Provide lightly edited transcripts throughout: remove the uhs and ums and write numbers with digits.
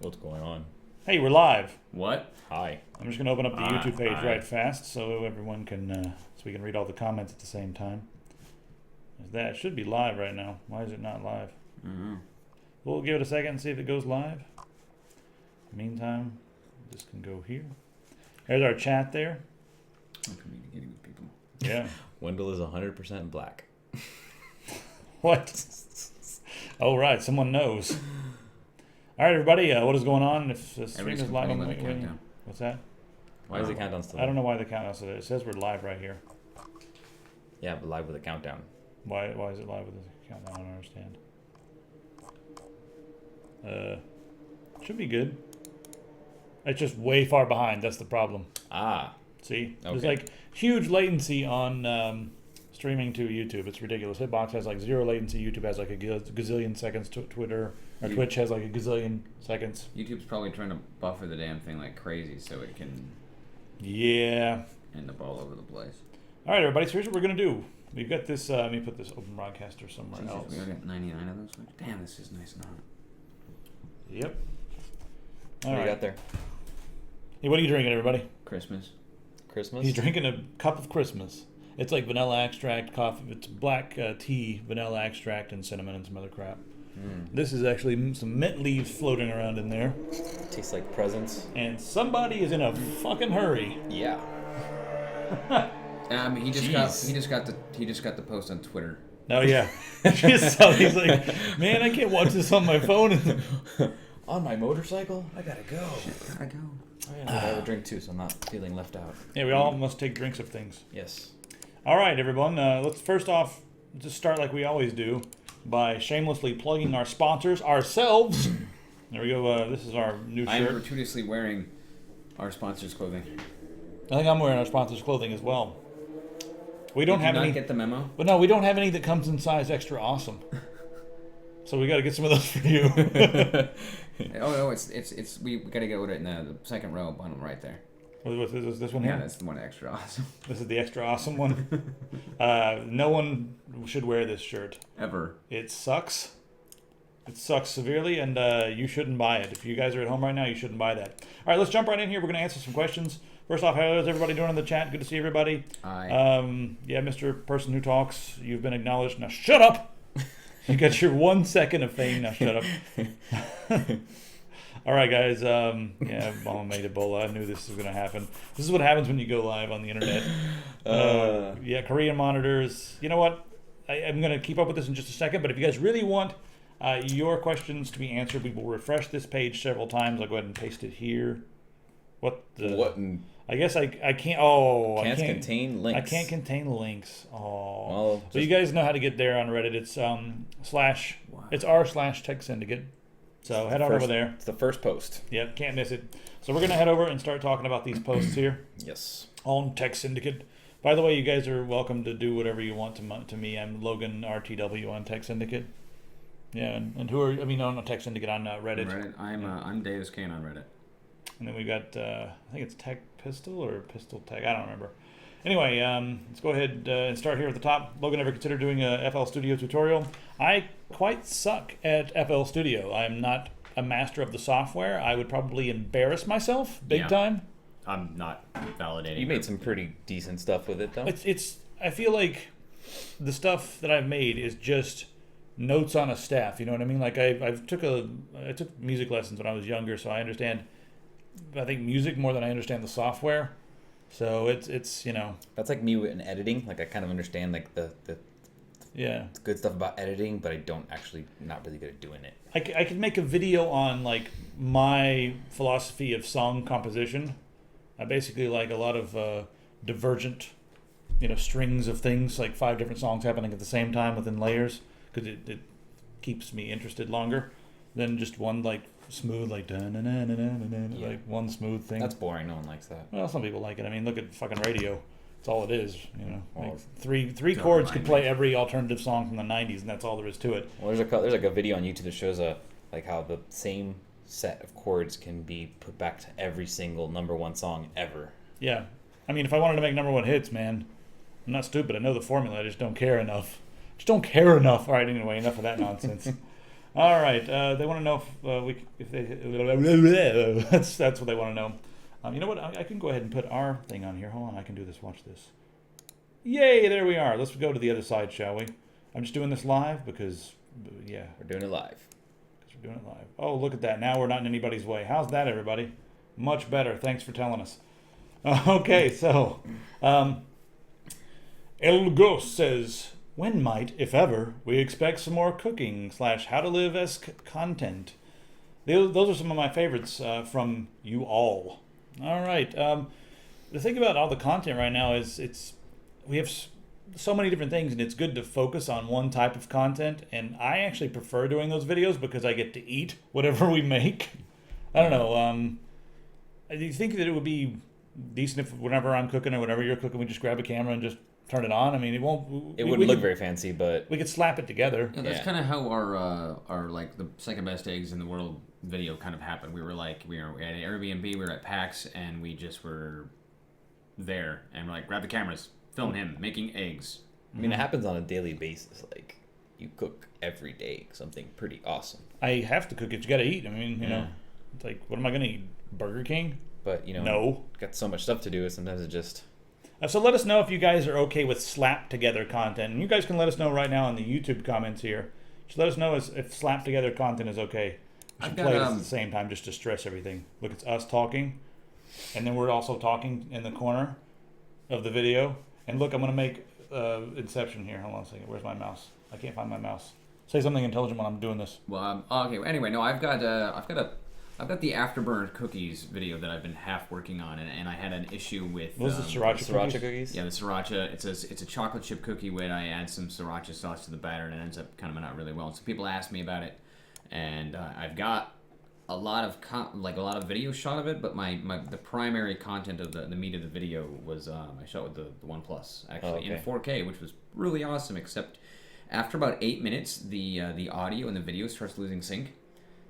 What's going on? Hey, we're live. What? Hi. I'm just gonna open up the YouTube page hi. right fast so everyone can, so we can read all the comments at the same time. That should be live right now. Why is it not live? Mm-hmm. We'll give it a second and see if it goes live. Meantime, this can go here. There's our chat there. I'm communicating with people. Yeah. Wendell is 100% black. What? Oh, right. Someone knows. All right, everybody. What is going on? If the stream Everybody's is live, complaining about the countdown. what's that? Why is the countdown still? I don't know why the countdown is. It says we're live right here. Yeah, but live with a countdown. Why is it live with the countdown? I don't understand. Should be good. It's just way far behind. That's the problem. Ah. See? Okay. There's like huge latency on streaming to YouTube. It's ridiculous. Hitbox has like zero latency. YouTube has like a gazillion seconds. Twitter or Twitch has like a gazillion seconds. YouTube's probably trying to buffer the damn thing like crazy so it can Yeah. end up all over the place. All right, everybody. So here's what we're gonna do. We've got this. Let me put this open broadcaster somewhere Jesus, else. we already got 99 of those. Damn, this is nice and hot. Yep. What do you got there? Hey, what are you drinking, everybody? Christmas. Christmas? He's drinking a cup of Christmas. It's like vanilla extract, coffee. It's black tea, vanilla extract, and cinnamon and some other crap. This is actually some mint leaves floating around in there. Tastes like presents. And somebody is in a fucking hurry. Yeah. He just got the post on Twitter. Oh yeah. Just so he's like, man, I can't watch this on my phone. On my motorcycle? I gotta go. Gotta go. Oh, yeah, I have a drink too, so I'm not feeling left out. Yeah, we all must take drinks of things. Yes. All right, everyone. Let's first off just start like we always do by shamelessly plugging our sponsors ourselves. There we go. This is our new I'm shirt. gratuitously wearing our sponsor's clothing. I think I'm wearing our sponsors' clothing as well. We don't Did have you not any. get the memo? But no, we don't have any that comes in size extra awesome. So we got to get some of those for you. Oh, it's we gotta go with it in the second row, bottom right there. What is this one Yeah, here? that's the one extra awesome. This is the extra awesome one. No one should wear this shirt. Ever. It sucks. It sucks severely, and you shouldn't buy it. If you guys are at home right now, you shouldn't buy that. All right, let's jump right in here. We're going to answer some questions. First off, how's everybody doing in the chat? Good to see everybody. Aye. Yeah, Mr. Person Who Talks, you've been acknowledged. Now shut up! You got your 1 second of fame. Now shut up. All right, guys. Yeah, Obama made Ebola. I knew this was going to happen. This is what happens when you go live on the internet. Yeah, Korean monitors. You know what? I'm going to keep up with this in just a second, but if you guys really want your questions to be answered, we will refresh this page several times. I'll go ahead and paste it here. What the? What in I guess I can't. Oh, can't I can't contain links? I can't contain links. Oh. Well, So you guys know how to get there on Reddit. It's it's r/Tech Syndicate. So head on over there. It's the first post. Yep, can't miss it. So we're gonna head over and start talking about these posts here Yes. on Tech Syndicate. By the way, you guys are welcome to do whatever you want to me. I'm Logan RTW on Tech Syndicate. Yeah, and who are on Tech Syndicate on Reddit. Reddit. I'm Davis Qain on Reddit. And then we got I think it's Tech Pistol or Pistol Tech. I don't remember. Anyway, let's go ahead and start here at the top. Logan, ever considered doing a FL Studio tutorial? I quite suck at FL Studio. I'm not a master of the software. I would probably embarrass myself big time. I'm not validating. You made some pretty decent stuff with it, though. It's. I feel like the stuff that I've made is just notes on a staff. You know what I mean? Like I took music lessons when I was younger, so I understand. I think music more than I understand the software. So it's That's like me in editing. Like I kind of understand like the yeah. good stuff about editing, but I don't actually not really good at doing it. I could make a video on like my philosophy of song composition. I basically like a lot of divergent, strings of things, like 5 different songs happening at the same time within layers, because it keeps me interested longer than just one like smooth like like one smooth thing. That's boring. No one likes that. Well, some people like it. I mean, look at fucking radio. That's all it is, Well, Like three chords could play every alternative song from the '90s, and that's all there is to it. Well, there's like a video on YouTube that shows like how the same set of chords can be put back to every single #1 song ever. Yeah, I mean, if I wanted to make #1 hits, man, I'm not stupid. I know the formula. I just don't care enough. All right, anyway, enough of that nonsense. All right. They want to know if they. That's what they want to know. You know what? I can go ahead and put our thing on here. Hold on. I can do this. Watch this. Yay! There we are. Let's go to the other side, shall we? I'm just doing this live because, yeah. We're doing it live. Because we're doing it live. Oh, look at that. Now we're not in anybody's way. How's that, everybody? Much better. Thanks for telling us. Okay, so El Ghost says, when might, if ever, we expect some more cooking / how to live-esque content? Those are some of my favorites from you all. All right. The thing about all the content right now is we have so many different things, and it's good to focus on one type of content. And I actually prefer doing those videos because I get to eat whatever we make. I don't know. Do you think that it would be decent if whenever I'm cooking or whenever you're cooking, we just grab a camera and just turn it on? I mean, it won't. It wouldn't look very fancy, but we could slap it together. Yeah, that's kind of how our like the second best eggs in the world video kind of happened. We were at an Airbnb, we were at PAX, and we just were there, and we're like, grab the cameras, film him making eggs. I mean, it happens on a daily basis. Like, you cook every day something pretty awesome. I have to cook it. You got to eat. I mean, you know, it's like, what am I going to eat? Burger King? But, you know, no. Got so much stuff to do, sometimes it just... So let us know if you guys are okay with slap together content. And you guys can let us know right now in the YouTube comments here. Just let us know if slap together content is okay. We should play it at the same time just to stress everything. Look, it's us talking. And then we're also talking in the corner of the video. And look, I'm going to make Inception here. Hold on a second. Where's my mouse? I can't find my mouse. Say something intelligent when I'm doing this. Well, okay. Anyway, no, I've got the afterburner cookies video that I've been half working on, and I had an issue with what was the sriracha cookies? Yeah, the sriracha. It's a chocolate chip cookie when I add some sriracha sauce to the batter, and it ends up kind of not really well. So people ask me about it, and I've got a lot of video shot of it, but the primary content of the meat of the video was I shot with the One Plus actually in 4K, which was really awesome. Except after about 8 minutes, the audio and the video starts losing sync.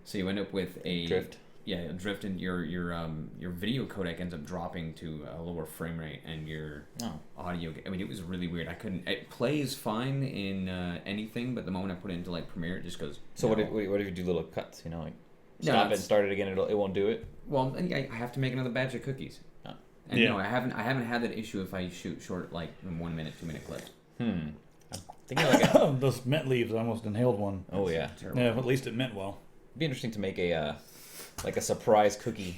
So you end up with a drift. Yeah, a drift, and your video codec ends up dropping to a lower frame rate, and your audio. I mean, it was really weird. It plays fine in anything, but the moment I put it into like Premiere, it just goes. So what if you do little cuts? You know, like stop it, start it again. It won't do it. Well, I have to make another batch of cookies. Oh. And no, I haven't had that issue if I shoot short like 1 minute, 2 minute clips. I'm thinking like those mint leaves. I almost inhaled one. Oh yeah. Yeah, at least it meant well. It'd be interesting to make a surprise cookie,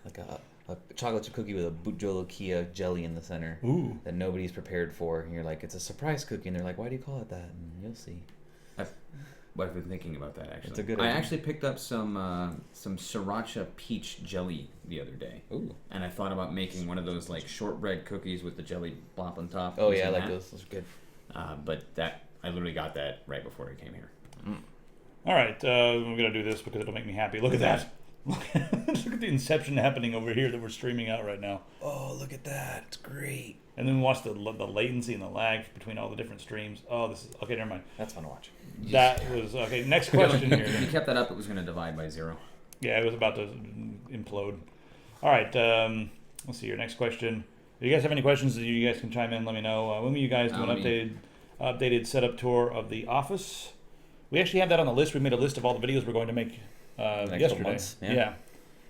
like a chocolate chip cookie with a Bujolokia jelly in the center. Ooh. That nobody's prepared for. And you're like, it's a surprise cookie, and they're like, why do you call it that? And you'll see. I've been thinking about that actually. It's a good I idea. actually picked up some sriracha peach jelly the other day. Ooh. And I thought about making one of those like shortbread cookies with the jelly plop on top. Oh yeah, I like those. Those are good. But I literally got that right before I came here. All right, we're going to do this because it'll make me happy. Look at that. Look at the inception happening over here that we're streaming out right now. Oh, look at that. It's great. And then watch the latency and the lag between all the different streams. Oh, this is... Okay, never mind. That's fun to watch. That was... Okay, next question here. If you kept that up, it was going to divide by 0. Yeah, it was about to implode. All right, let's see your next question. If you guys have any questions, you guys can chime in. Let me know. When will you guys do an updated setup tour of the office? We actually have that on the list. We made a list of all the videos we're going to make yesterday. Months, yeah.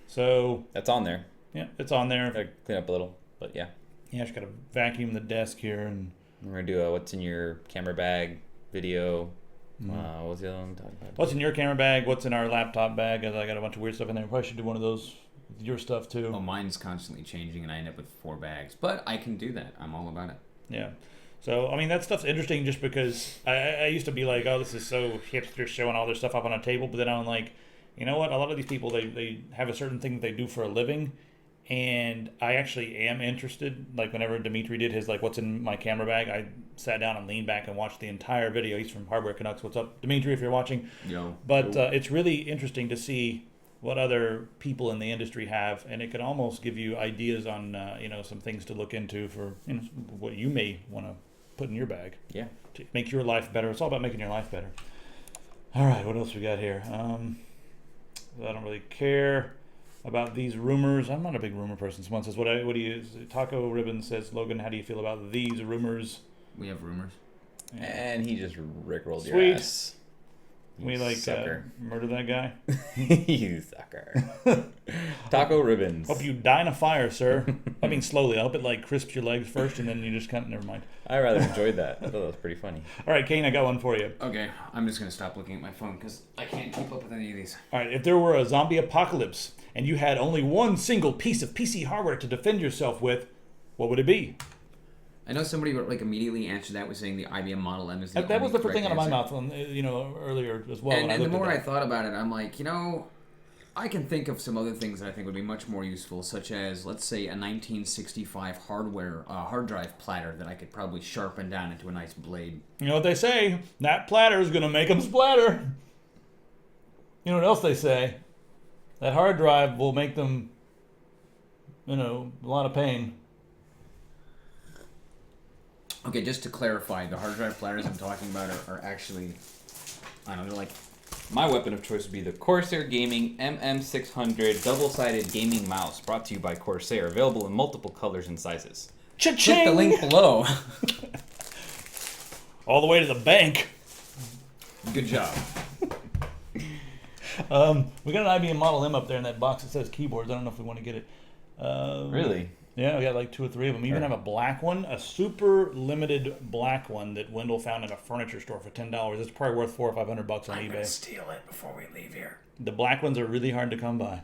So that's on there. Yeah, it's on there. Gotta clean up a little, but yeah. Yeah, just gotta vacuum the desk here, and we're gonna do a what's in your camera bag video. What was the other one talking about? What's in your camera bag? What's in our laptop bag? I got a bunch of weird stuff in there. We probably should do one of those with your stuff too. Oh, mine's constantly changing, and I end up with 4 bags. But I can do that. I'm all about it. Yeah. So, I mean, that stuff's interesting just because I used to be like, oh, this is so hipster showing all their stuff up on a table. But then I'm like, you know what? A lot of these people, they have a certain thing that they do for a living. And I actually am interested. Like whenever Dimitri did his, like, what's in my camera bag, I sat down and leaned back and watched the entire video. He's from Hardware Canucks. What's up, Dimitri, if you're watching? Yo. But it's really interesting to see what other people in the industry have. And it can almost give you ideas on, some things to look into for what you may want to put in your bag. Yeah. To make your life better. It's all about making your life better. All right, what else we got here? I don't really care about these rumors. I'm not a big rumor person. Someone says, what do you... Taco Ribbon says, Logan, how do you feel about these rumors? We have rumors. Yeah. And he just rickrolled Sweet. your ass. We murder that guy. You sucker. Taco ribbons. Hope you die in a fire, sir. I mean, slowly. I hope it crisps your legs first, and then you just never mind. I rather enjoyed that. I thought that was pretty funny. All right, Qain, I got one for you. Okay, I'm just gonna stop looking at my phone because I can't keep up with any of these. All right, if there were a zombie apocalypse and you had only one single piece of PC hardware to defend yourself with, what would it be? I know somebody immediately answered that with saying the IBM Model M is the That was the first thing out of my answer. mouth, earlier as well. And the more I thought about it, I'm like, I can think of some other things that I think would be much more useful, such as, let's say, a 1965 hard drive platter that I could probably sharpen down into a nice blade. You know what they say? That platter is going to make them splatter. You know what else they say? That hard drive will make them, a lot of pain. Okay, just to clarify, the hard drive platters I'm talking about are actually, I don't know, they're my weapon of choice would be the Corsair Gaming MM600 double-sided gaming mouse, brought to you by Corsair, available in multiple colors and sizes. Cha-ching! click the link below. All the way to the bank. Good job. We got an IBM Model M up there in that box that says keyboards. I don't know if we want to get it. Really? Yeah, we got 2 or 3 of them. We even have a black one, a super limited black one that Wendell found in a furniture store for $10. It's probably worth $400 or $500 on eBay. Steal it before we leave here. The black ones are really hard to come by.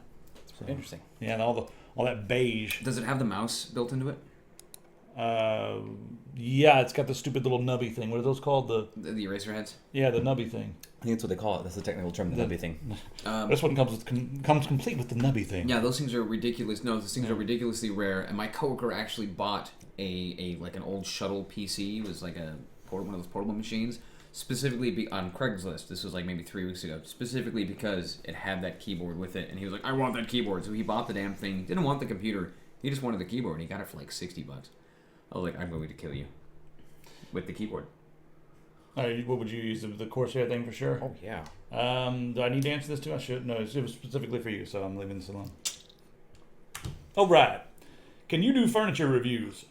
Interesting. Yeah, and all that beige. Does it have the mouse built into it? Yeah, it's got the stupid little nubby thing. What are those called? The eraser heads? Yeah, the nubby thing. I think that's what they call it. That's the technical term, the nubby thing. This one comes complete with the nubby thing. Yeah, those things are ridiculous. No, those things are ridiculously rare. And my coworker actually bought an old shuttle PC. It was one of those portable machines, specifically on Craigslist. This was maybe 3 weeks ago. Specifically because it had that keyboard with it, and he was like, "I want that keyboard." So he bought the damn thing. Didn't want the computer. He just wanted the keyboard, and he got it for $60. I was like, "I'm going to kill you with the keyboard." What would you use? The Corsair thing for sure? Oh, yeah. Do I need to answer this too? I should. No, it was specifically for you, so I'm leaving this alone. All right. Can you do furniture reviews?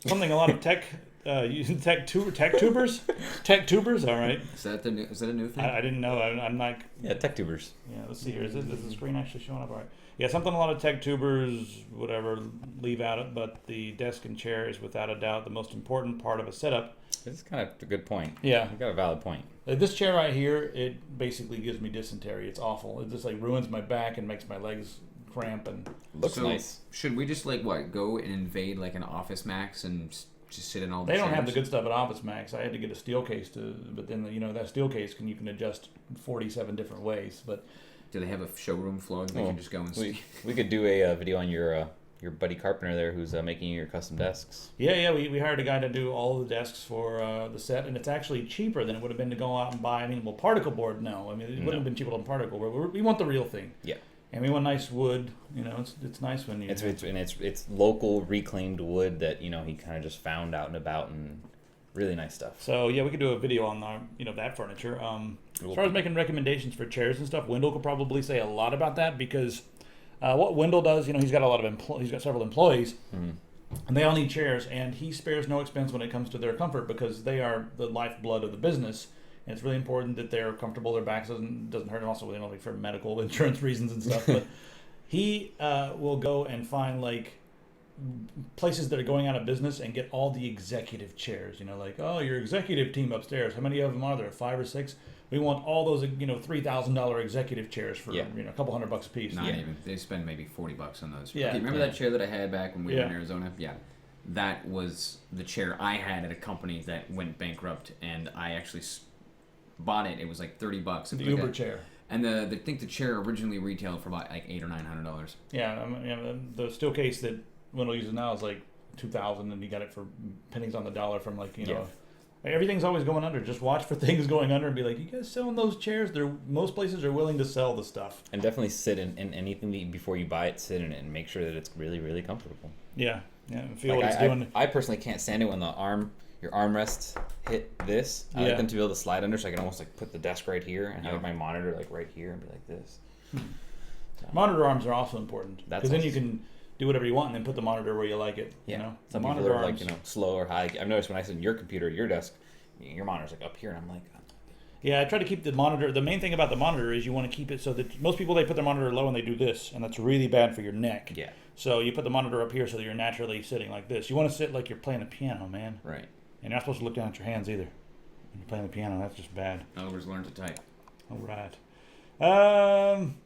Something a lot of tech tubers? Tech tubers? All right. Is that a new thing? I didn't know. I'm not... Yeah, tech tubers. Yeah, let's see here. Is the screen actually showing up? All right. Yeah, something a lot of tech tubers, whatever, leave out it, but the desk and chair is without a doubt the most important part of a setup. This is kind of a good point. Yeah. You got a valid point. This chair right here, it basically gives me dysentery. It's awful. It just ruins my back and makes my legs cramp and... Looks nice. Should we just go and invade an Office Max and just sit in all the They don't chairs? have the good stuff at Office Max. I had to get a steel case but then that steel case you can adjust 47 different ways. But do they have a showroom floor that we can just go and see? We could do a video on your buddy Carpenter there who's making your custom desks. Yeah, we hired a guy to do all the desks for the set, and it's actually cheaper than it would have been to go out and buy. Particle board, no. It wouldn't have been cheaper than particle board. We want the real thing. Yeah. And we want nice wood. It's nice when you... It's local reclaimed wood that, he kind of just found out and about, and really nice stuff. So, yeah, we could do a video on that furniture. As far as making recommendations for chairs and stuff, Wendell could probably say a lot about that because... what Wendell does, he's got he's got several employees, and they all need chairs, and he spares no expense when it comes to their comfort because they are the lifeblood of the business, and it's really important that they're comfortable, their backs doesn't hurt, and also for medical insurance reasons and stuff. But he will go and find places that are going out of business and get all the executive chairs. Your executive team upstairs. How many of them are there? 5 or 6. We want all those, $3,000 executive chairs for a couple $100 a piece. Not even. They spend maybe $40 on those. Yeah. Okay, remember that chair that I had back when we were in Arizona? Yeah. That was the chair I had at a company that went bankrupt, and I actually bought it. It was $30. The Uber chair. And I think the chair originally retailed for about $800 or $900. Yeah, the steel case that Wendell uses now is $2,000, and he got it for pennies on the dollar from everything's always going under. Just watch for things going under and be like, you guys selling those chairs? Most places are willing to sell the stuff. And definitely sit in anything before you buy it, sit in it and make sure that it's really, really comfortable. Yeah. Feel what it's doing. I personally can't stand it when your armrests hit this. I like them to be able to slide under so I can almost put the desk right here and have my monitor right here and be like this. Monitor arms are also important because then you can do whatever you want and then put the monitor where you like it. Some monitor arms, slow or high. I've noticed when I sit in your computer, your desk, your monitor's up here, and I'm like, Yeah, I try to keep the monitor. The main thing about the monitor is you want to keep it so that most people, they put their monitor low and they do this, and that's really bad for your neck. Yeah. So you put the monitor up here so that you're naturally sitting like this. You want to sit like you're playing a piano, man. Right. And you're not supposed to look down at your hands either. When you're playing the piano, that's just bad. In other words, learn to type. All right.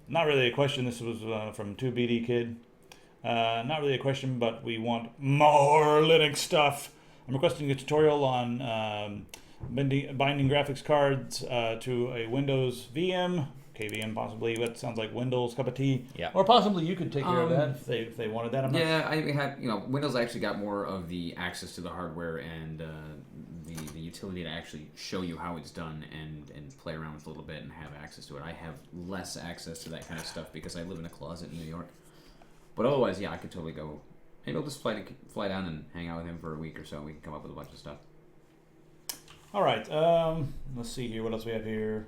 Not really a question. This was from 2BD Kid. Not really a question, but we want more Linux stuff. I'm requesting a tutorial on binding graphics cards to a Windows VM, KVM possibly. That sounds like Windows cup of tea. Yeah. Or possibly you could take care of that if they wanted that. I'm not I have, Windows actually got more of the access to the hardware and the utility to actually show you how it's done and play around with a little bit and have access to it. I have less access to that kind of stuff because I live in a closet in New York. But otherwise, yeah, I could totally go. Maybe I'll just fly down and hang out with him for a week or so. We can come up with a bunch of stuff. All right. Let's see here. What else we have here?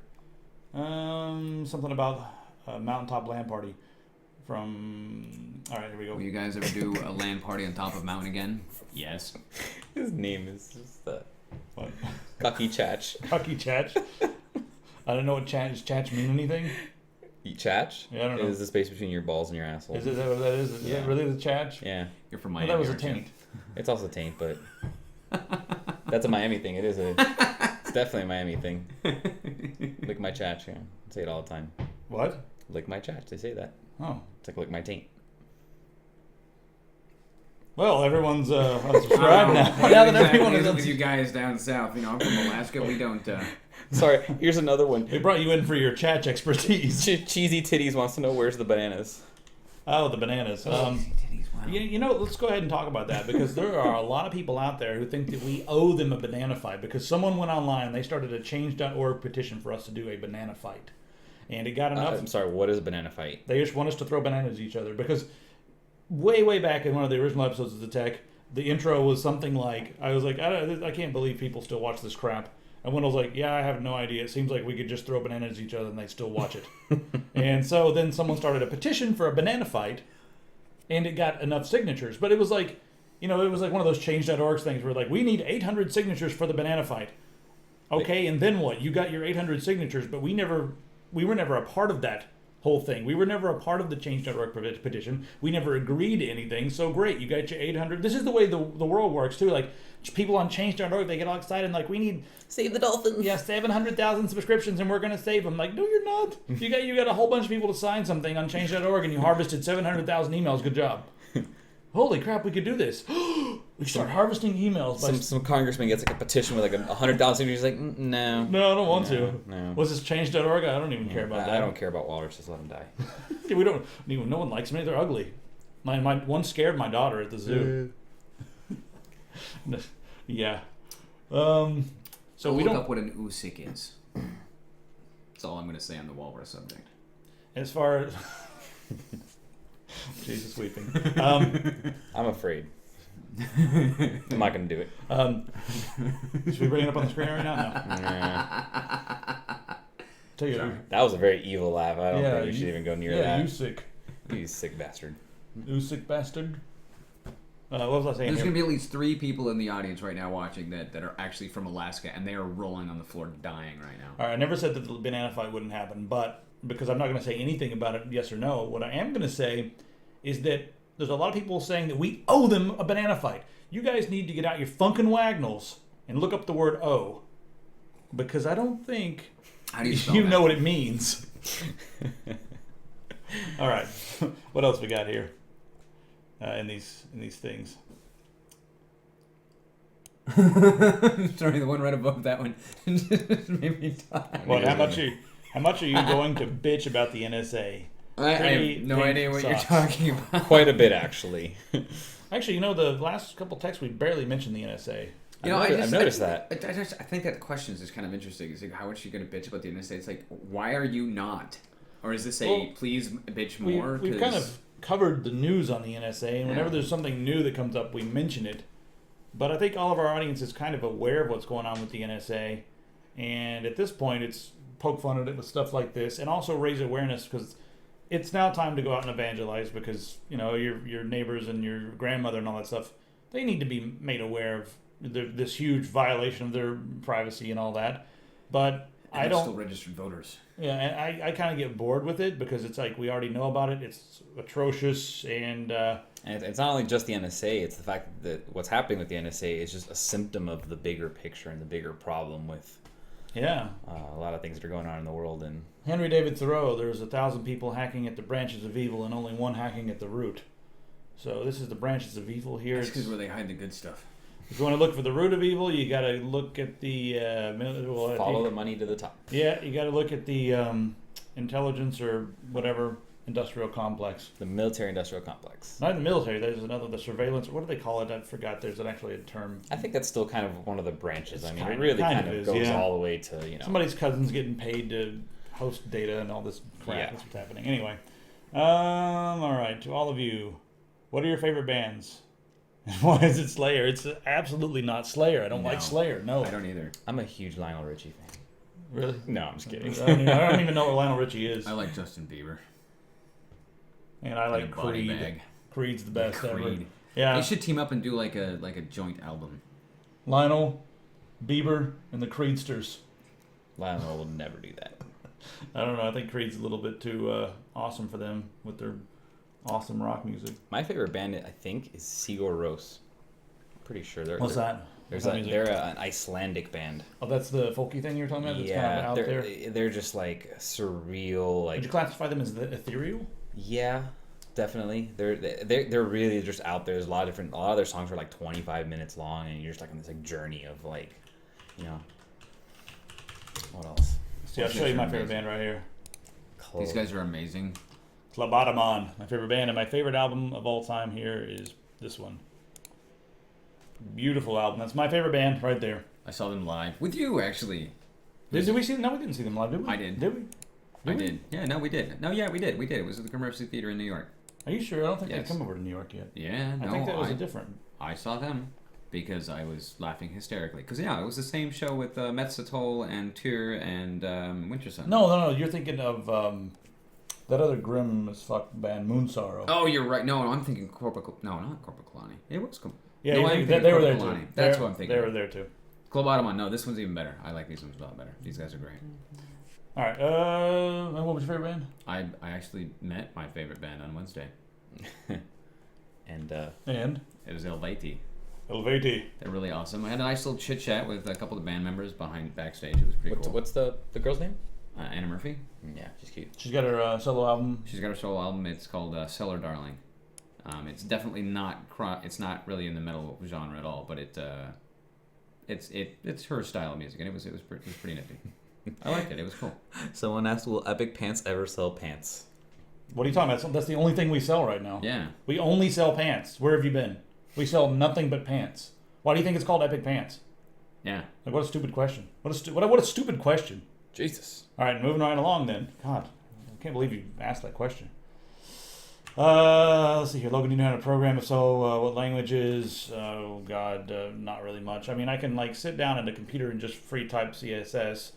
Something about a mountaintop LAN party. All right, here we go. Will you guys ever do a LAN party on top of Mountain again? Yes. His name is just What? Cucky Chach. Cucky Chach. I don't know what Chach mean anything. Chach? Yeah, I don't know. Is the space between your balls and your asshole. Is that what that is? Is that really the Chach? Yeah. You're from Well, Miami. that was a aren't you? taint. It's also taint, but that's a Miami thing. It's definitely a Miami thing. Lick my Chach. Yeah. Say it all the time. What? Lick my Chach. They say that. Oh. It's like lick my taint. Well, everyone's unsubscribed now. Now that everyone is with you guys down south. I'm from Alaska. We don't. Sorry, here's another one. We brought you in for your Chach expertise. Cheesy Titties wants to know where's the bananas. Oh, the bananas. Let's go ahead and talk about that because there are a lot of people out there who think that we owe them a banana fight because someone went online and they started a change.org petition for us to do a banana fight. And it got enough. I'm sorry, what is a banana fight? They just want us to throw bananas at each other because way back in one of the original episodes of The Tech, the intro was something like, I was like, I can't believe people still watch this crap. And Wendell's like, yeah, I have no idea. It seems like we could just throw bananas at each other and they'd still watch it. And so then someone started a petition for a banana fight, and it got enough signatures. But it was like, it was like one of those change.org things where like, we need 800 signatures for the banana fight. Okay, and then what? You got your 800 signatures, but we were never a part of that whole thing. We were never a part of the change.org petition. We never agreed to anything. So great, you got your 800. This is the way the world works too. Like people on change.org, they get all excited and like, we need save the dolphins. Yeah, 700,000 subscriptions and we're going to save them. Like, no, you're not. You got a whole bunch of people to sign something on change.org and you harvested 700,000 emails. Good job. Holy crap, we could do this. We start harvesting emails. Some congressman gets like a petition with like 100,000 signatures. Like, no. No, I don't want to. No. Was this change.org? I don't even care about that. I don't care about walruses. Let them die. We don't. No one likes them. They're ugly. My one scared my daughter at the zoo. Yeah. So we look don't up what an usik is. That's all I'm going to say on the walrus subject. As far as Jesus weeping. I'm afraid. I'm not going to do it. Should we bring it up on the screen right now? No. Nah. Tell you. That was a very evil laugh. I don't think we should even go near that. Yeah, you sick. You sick bastard. You sick bastard. What was I saying? There's going to be at least 3 people in the audience right now watching that are actually from Alaska, and they are rolling on the floor dying right now. All right, I never said that the banana fight wouldn't happen, but because I'm not going to say anything about it, yes or no, what I am going to say is that there's a lot of people saying that we owe them a banana fight. You guys need to get out your funkin' wagnalls and look up the word "owe," because I don't think How do you spell that? know what it means. All right, what else we got here in these things? Sorry, the one right above that one just made me die. Well, how much are you going to bitch about the NSA? I have no idea what you're talking about. Quite a bit, actually. Actually, the last couple texts we barely mentioned the NSA. I've noticed that. I think that question is just kind of interesting. It's like, how much are you going to bitch about the NSA? It's like, why are you not? Or is this please bitch more? We've kind of covered the news on the NSA, and whenever there's something new that comes up, we mention it. But I think all of our audience is kind of aware of what's going on with the NSA, and at this point, it's poke fun at it with stuff like this, and also raise awareness because it's now time to go out and evangelize because your neighbors and your grandmother and all that stuff, they need to be made aware of this huge violation of their privacy and all that. But I don't still registered voters. Yeah, and I kind of get bored with it because it's like we already know about it. It's atrocious, and it's not only just the NSA. It's the fact that what's happening with the NSA is just a symptom of the bigger picture and the bigger problem with a lot of things that are going on in the world. And Henry David Thoreau, there's 1,000 people hacking at the branches of evil and only one hacking at the root. So this is the branches of evil here. That's because where they hide the good stuff. If you want to look for the root of evil, you got to look at the follow the money to the top. Yeah, you got to look at the intelligence or whatever industrial complex. The military-industrial complex. Not the military. There's the surveillance. What do they call it? I forgot. There's actually a term. I think that's still kind of one of the branches. It's I mean, it really kind of goes all the way to somebody's cousin's getting paid to host data and all this crap. Yeah. That's what's happening. Anyway, all right. To all of you, what are your favorite bands? Why is it Slayer? It's absolutely not Slayer. I don't like Slayer. No, I don't either. I'm a huge Lionel Richie fan. Really? No, I'm just kidding. I don't even know what Lionel Richie is. I like Justin Bieber. And I like Creed. Creed's the best ever. Yeah. They should team up and do like a joint album. Lionel, Bieber, and the Creedsters. Lionel will never do that. I don't know. I think Creed's a little bit too awesome for them with their awesome rock music. My favorite band, I think, is Sigur Rós. Pretty sure they're. What's that? They're an Icelandic band. Oh, that's the folky thing you're talking about. That's Yeah, kind of out there. They're just like surreal. Like, would you classify them as the ethereal? Yeah, definitely. They're really just out there. There's a lot of their songs are like 25 minutes long, and you're just like on this like journey of like, what else? See, I'll show you my favorite band right here. These guys are amazing. Klabatamon, my favorite band, and my favorite album of all time here is this one. Beautiful album. That's my favorite band right there. I saw them live with you, actually. Did we see them? No, we didn't see them live, did we? I did. Did we? I did. Yeah, no, we did. No, yeah, we did. We did. It was at the Gramercy Theater in New York. Are you sure? I don't think they've come over to New York yet. Yeah, no. I think that was a different. I saw them because I was laughing hysterically. Because, it was the same show with Metzatoll and Tyr and Wintersun. No. You're thinking of that other grim as fuck band, Moonsorrow. Oh, you're right. No, I'm thinking No, not Corpaclani. It was Yeah, no, they were there too. That's what I'm thinking. They were there too. Klabatamon. No, this one's even better. I like these ones a lot better. These guys are great. All right. And what was your favorite band? I actually met my favorite band on Wednesday. And it was Elvati. Elvati. They're really awesome. I had a nice little chit chat with a couple of the band members backstage. It was pretty cool. What's the girl's name? Anna Murphy. Yeah, she's cute. She's got her solo album. She's got her solo album. It's called Cellar Darling. It's definitely not. It's not really in the metal genre at all, but it's her style of music, and it was pretty nifty. I liked it. It was cool. Someone asked, "Will Epic Pants ever sell pants?" What are you talking about? That's the only thing we sell right now. Yeah. We only sell pants. Where have you been? We sell nothing but pants. Why do you think it's called Epic Pants? Yeah. Like, what a stupid question. What a stupid question. Jesus. All right, moving right along then. God, I can't believe you asked that question. Let's see here. Logan, do you know how to program? If so, what languages? Oh, God, not really much. I mean, I can, sit down at a computer and just free type CSS.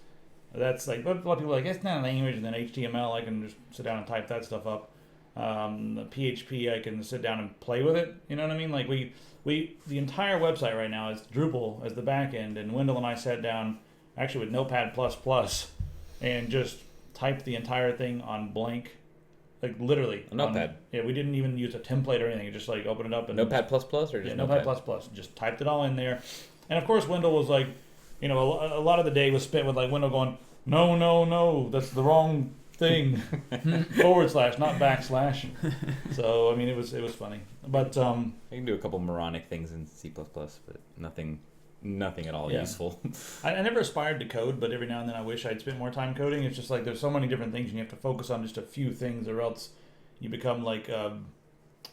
That's a lot of people are like, it's not a language, and then HTML, I can just sit down and type that stuff up. PHP, I can sit down and play with it. You know what I mean? Like, the entire website right now is Drupal as the back end, and Wendell and I sat down, actually with Notepad++, and just typed the entire thing on blank. Like, literally. A Notepad. Yeah, we didn't even use a template or anything. Just, open it up. And Notepad++ or just Notepad++. Just typed it all in there. And, of course, Wendell was like, a lot of the day was spent with, Wendell going, no, that's the wrong thing. / not backslash. So, I mean, it was funny. But, I can do a couple moronic things in C++, but nothing at all useful. I never aspired to code, but every now and then I wish I'd spent more time coding. It's just there's so many different things and you have to focus on just a few things, or else you become I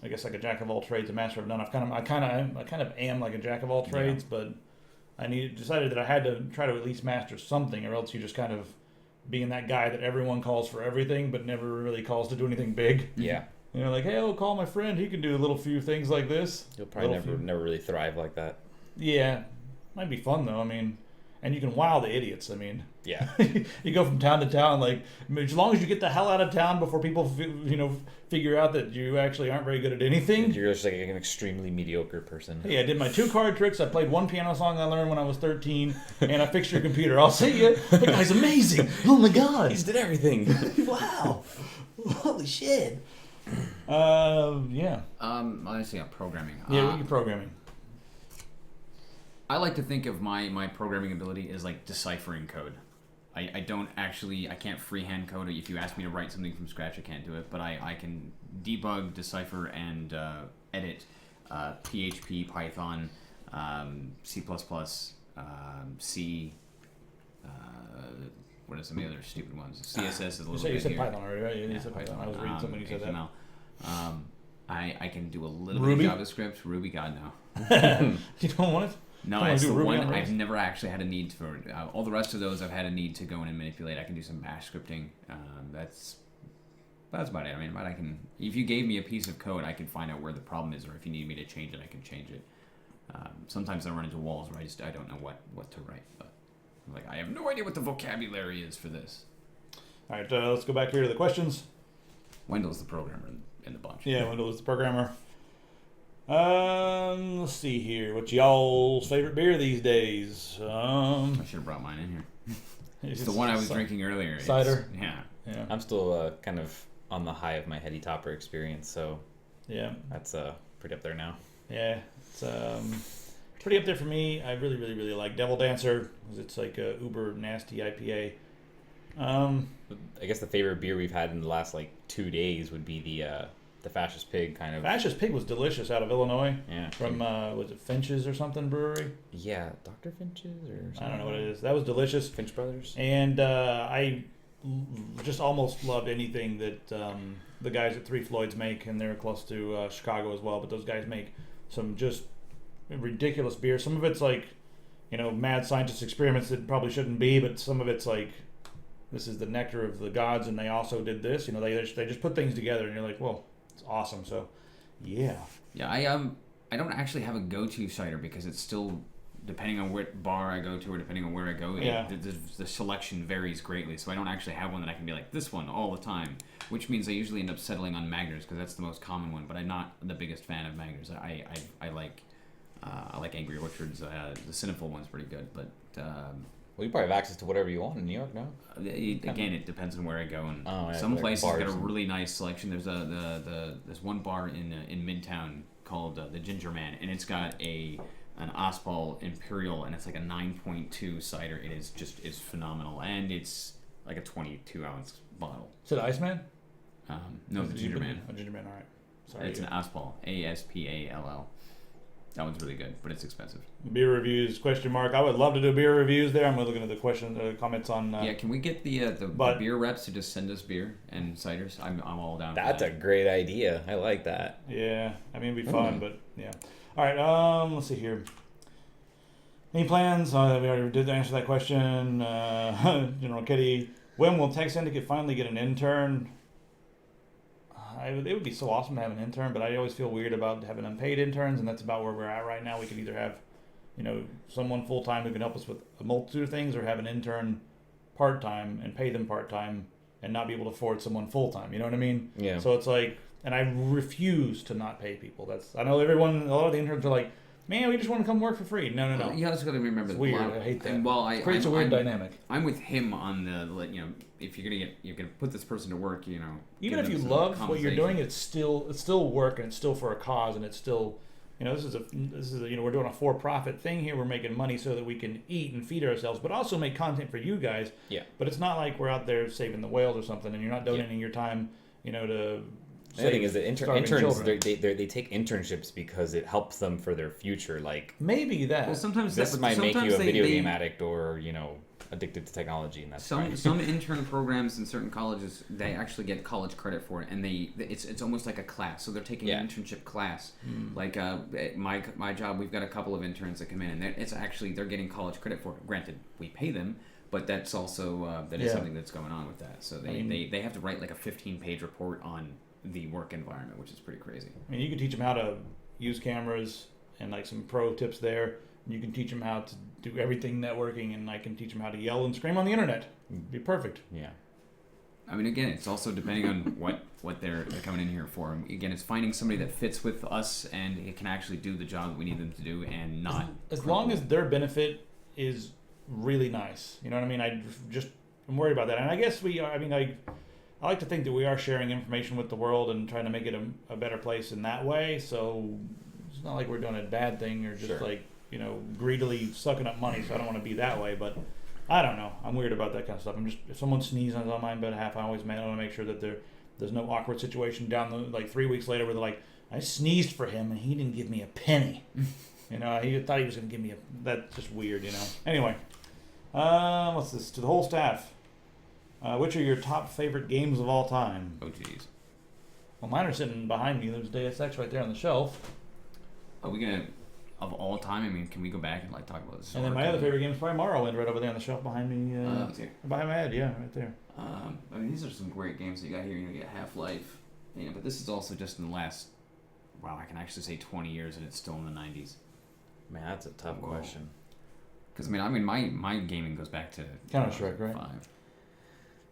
guess a jack of all trades, a master of none. I kind of am like a jack of all trades, but I decided that I had to try to at least master something, or else you just kind of being that guy that everyone calls for everything, but never really calls to do anything big. Yeah. Hey, I'll call my friend. He can do a little few things like this. You'll probably never really thrive like that. Yeah. Might be fun though. I mean, and you can wow the idiots. I mean, yeah, you go from town to town. Like, as long as you get the hell out of town before people, figure out that you actually aren't very good at anything. And you're just like an extremely mediocre person. Hey, I did my 2 card tricks. I played 1 piano song I learned when I was 13, and I fixed your computer. I'll see you. The guy's amazing. Oh my god, He's did everything. wow, holy shit. Yeah. Let's see, programming. Yeah, what are you programming? I like to think of my programming ability as like deciphering code. I can't freehand code. If you ask me to write something from scratch, I can't do it. But I can debug, decipher, and edit PHP, Python, C++, C. What are some of the other stupid ones? CSS is a little bit. You said here. Python already, right? You said Python. I was reading something you said HTML. that. I can do a little Ruby? bit of JavaScript. Ruby, God no. You don't want it? No, it's the one I've never actually had a need for. All the rest of those I've had a need to go in and manipulate. I can do some bash scripting. That's about it. I mean, but I can. If you gave me a piece of code, I can find out where the problem is, or if you need me to change it, I can change it. Sometimes I run into walls where I don't know what to write, but I have no idea what the vocabulary is for this. All right, let's go back here to the questions. Wendell's the programmer in the bunch. Yeah, Wendell is the programmer. Let's see here. What's y'all's favorite beer these days? I should have brought mine in here. It's the one I was drinking earlier. Cider. Yeah. I'm still kind of on the high of my heady topper experience, so yeah, that's pretty up there now. Yeah, it's pretty up there for me. I really, really, really like Devil Dancer because it's like a uber nasty IPA. I guess the favorite beer we've had in the last 2 days would be the Fascist Pig kind of. Fascist Pig was delicious out of Illinois. Yeah. From was it Finch's or something brewery? Yeah, Dr. Finch's or something. I don't know what it is. That was delicious. Finch Brothers. And I just almost loved anything that the guys at Three Floyds make, and they're close to Chicago as well. But those guys make some just ridiculous beer. Some of it's mad scientist experiments that probably shouldn't be, but some of it's this is the nectar of the gods, and they also did this. They just put things together, and you're like, well, it's awesome. So, yeah. Yeah, I don't actually have a go-to cider because it's still depending on what bar I go to or depending on where I go. Yeah. The selection varies greatly, so I don't actually have one that I can be like this one all the time. Which means I usually end up settling on Magners because that's the most common one. But I'm not the biggest fan of Magners. I like Angry Orchard's. The Sinful one's pretty good, but. Well, you probably have access to whatever you want in New York, no? Again, it depends on where I go, and yeah, some places got a and... really nice selection. There's there's one bar in Midtown called the Ginger Man, and it's got an Ospal Imperial, and it's like a 9.2 cider. It's phenomenal, and it's like a 22-ounce bottle. Is it Iceman? No, the Ginger Man. Oh, Ginger Man. All right. Sorry. It's an Ospal, Aspall. That one's really good, but it's expensive. Beer reviews, ? I would love to do beer reviews there. I'm looking at the comments on... yeah, can we get the beer reps to just send us beer and ciders? I'm all down for that. That's a great idea. I like that. Yeah, I mean, it'd be fun, but yeah. All right, let's see here. Any plans? We already did answer that question. General Kitty, when will Tech Syndicate finally get an intern? It would be so awesome to have an intern, but I always feel weird about having unpaid interns, and that's about where we're at right now. We could either have, someone full-time who can help us with a multitude of things, or have an intern part-time and pay them part-time and not be able to afford someone full-time. You know what I mean? Yeah. So it's and I refuse to not pay people. I know a lot of the interns are like, man, we just want to come work for free. No. You also got to remember it's weird. I hate that. And it creates a weird dynamic. I'm with him on the if you're gonna put this person to work, even if you love what you're doing, it's still work, and it's still for a cause, and it's still this is we're doing a for-profit thing here. We're making money so that we can eat and feed ourselves, but also make content for you guys. Yeah. But it's not like we're out there saving the whales or something, and you're not donating your time, to. The thing is that interns they take internships because it helps them for their future. Maybe that. Well, sometimes this might make you a video game addict or addicted to technology, and that's some intern programs in certain colleges they actually get college credit for it, and it's almost like a class. So they're taking an internship class. Like my job, we've got a couple of interns that come in, and they're getting college credit for it. Granted, we pay them. But that's also is something that's going on with that. So they have to write like a 15-page report on the work environment, which is pretty crazy. I mean, you can teach them how to use cameras and some pro tips there. You can teach them how to do everything networking, and I can teach them how to yell and scream on the internet. It'd be perfect. Yeah. I mean, again, it's also depending on what they're coming in here for. Again, it's finding somebody that fits with us and it can actually do the job that we need them to do and not. As long as their benefit is really nice. You know what I mean? I'm worried about that. And I guess I like to think that we are sharing information with the world and trying to make it a better place in that way. So it's not like we're doing a bad thing or just greedily sucking up money. So I don't want to be that way, but I don't know. I'm weird about that kind of stuff. If someone sneezes on my behalf, I always want to make sure that there's no awkward situation down 3 weeks later where they're like, I sneezed for him and he didn't give me a penny. He thought he was going to give me that's just weird, Anyway, what's this? To the whole staff. Which are your top favorite games of all time? Oh, jeez. Well, mine are sitting behind me. There's Deus Ex right there on the shelf. Are we going to, of all time, I mean, can we go back and talk about this? And then my other favorite game is probably Morrowind right over there on the shelf behind me. Behind my head, yeah, right there. I mean, these are some great games that you got here. You get Half-Life. But this is also just in the last, I can actually say 20 years, and it's still in the 90s. Man, that's a tough question. Because, my gaming goes back to Counter-Strike, right? 5.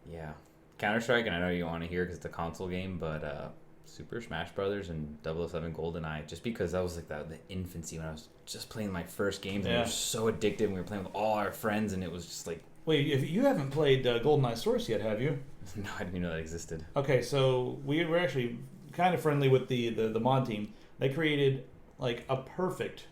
Yeah. Counter-Strike, and I know you want to hear because it's a console game, but Super Smash Brothers and 007 GoldenEye, just because that was the infancy when I was just playing my first games, and we were so addicted, and we were playing with all our friends, and it was just like... Wait, if you haven't played GoldenEye Source yet, have you? No, I didn't even know that existed. Okay, so we're actually kind of friendly with the mod team. They created a perfect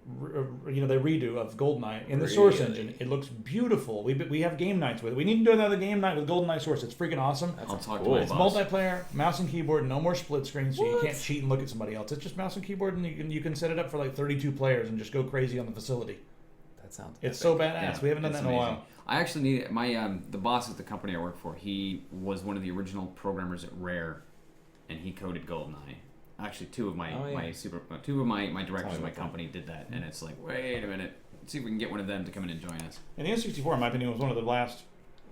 the redo of GoldenEye in the Source engine. It looks beautiful. We have game nights with it. We need to do another game night with GoldenEye Source. It's freaking awesome. I'll talk to my It's boss. multiplayer, mouse and keyboard, no more split screen, so you can't cheat and look at somebody else. It's just mouse and keyboard, and you can set it up for 32 players and just go crazy on the facility. That sounds It's so badass. We haven't done that in a while. I actually need the boss at the company I work for. He was one of the original programmers at Rare, and he coded GoldenEye. Actually, two of my directors of my company did that, and it's like, wait a minute, let's see if we can get one of them to come in and join us. And the N64, in my opinion, was one of the last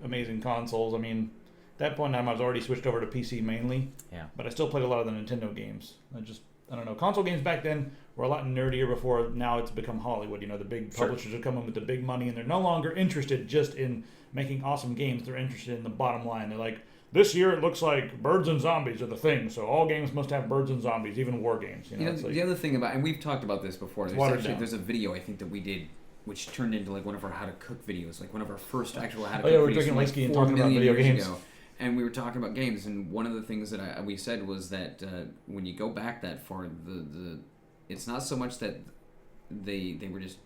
amazing consoles. I mean, at that point in time, I was already switched over to PC mainly. Yeah. But I still played a lot of the Nintendo games. I don't know. Console games back then were a lot nerdier before. Now it's become Hollywood. The big publishers are coming with the big money, and they're no longer interested just in making awesome games. They're interested in the bottom line. They're like, this year it looks like birds and zombies are the thing, so all games must have birds and zombies, even war games. The other thing about, and we've talked about this before, there's a video I think that we did, which turned into one of our how to cook videos, one of our first actual how to cook videos. We're drinking whiskey and talking about video games. And we were talking about games, and one of the things that we said was that when you go back that far, it's not so much that they were just...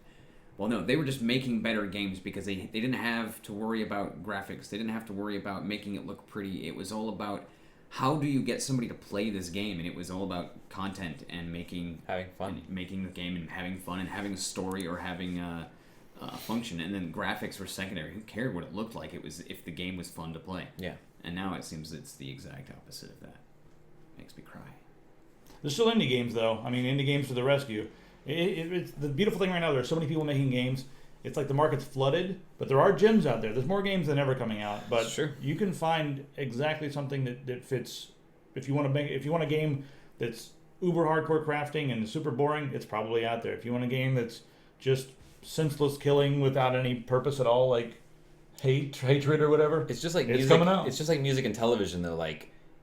Well, no, they were just making better games because they didn't have to worry about graphics. They didn't have to worry about making it look pretty. It was all about how do you get somebody to play this game, and it was all about content and having fun, and making the game and having fun and having a story or having a function. And then graphics were secondary. Who cared what it looked like? It was if the game was fun to play. Yeah. And now it seems it's the exact opposite of that. Makes me cry. There's still indie games, though. I mean, indie games to the rescue. It's the beautiful thing right now. There are so many people making games. It's like the market's flooded, but there are gems out there. There's more games than ever coming out. But you can find exactly something that fits. If you want a game that's uber hardcore crafting and super boring, it's probably out there. If you want a game that's just senseless killing without any purpose at all, like hatred or whatever, it's just like it's music. Coming out. It's just like music and television, though.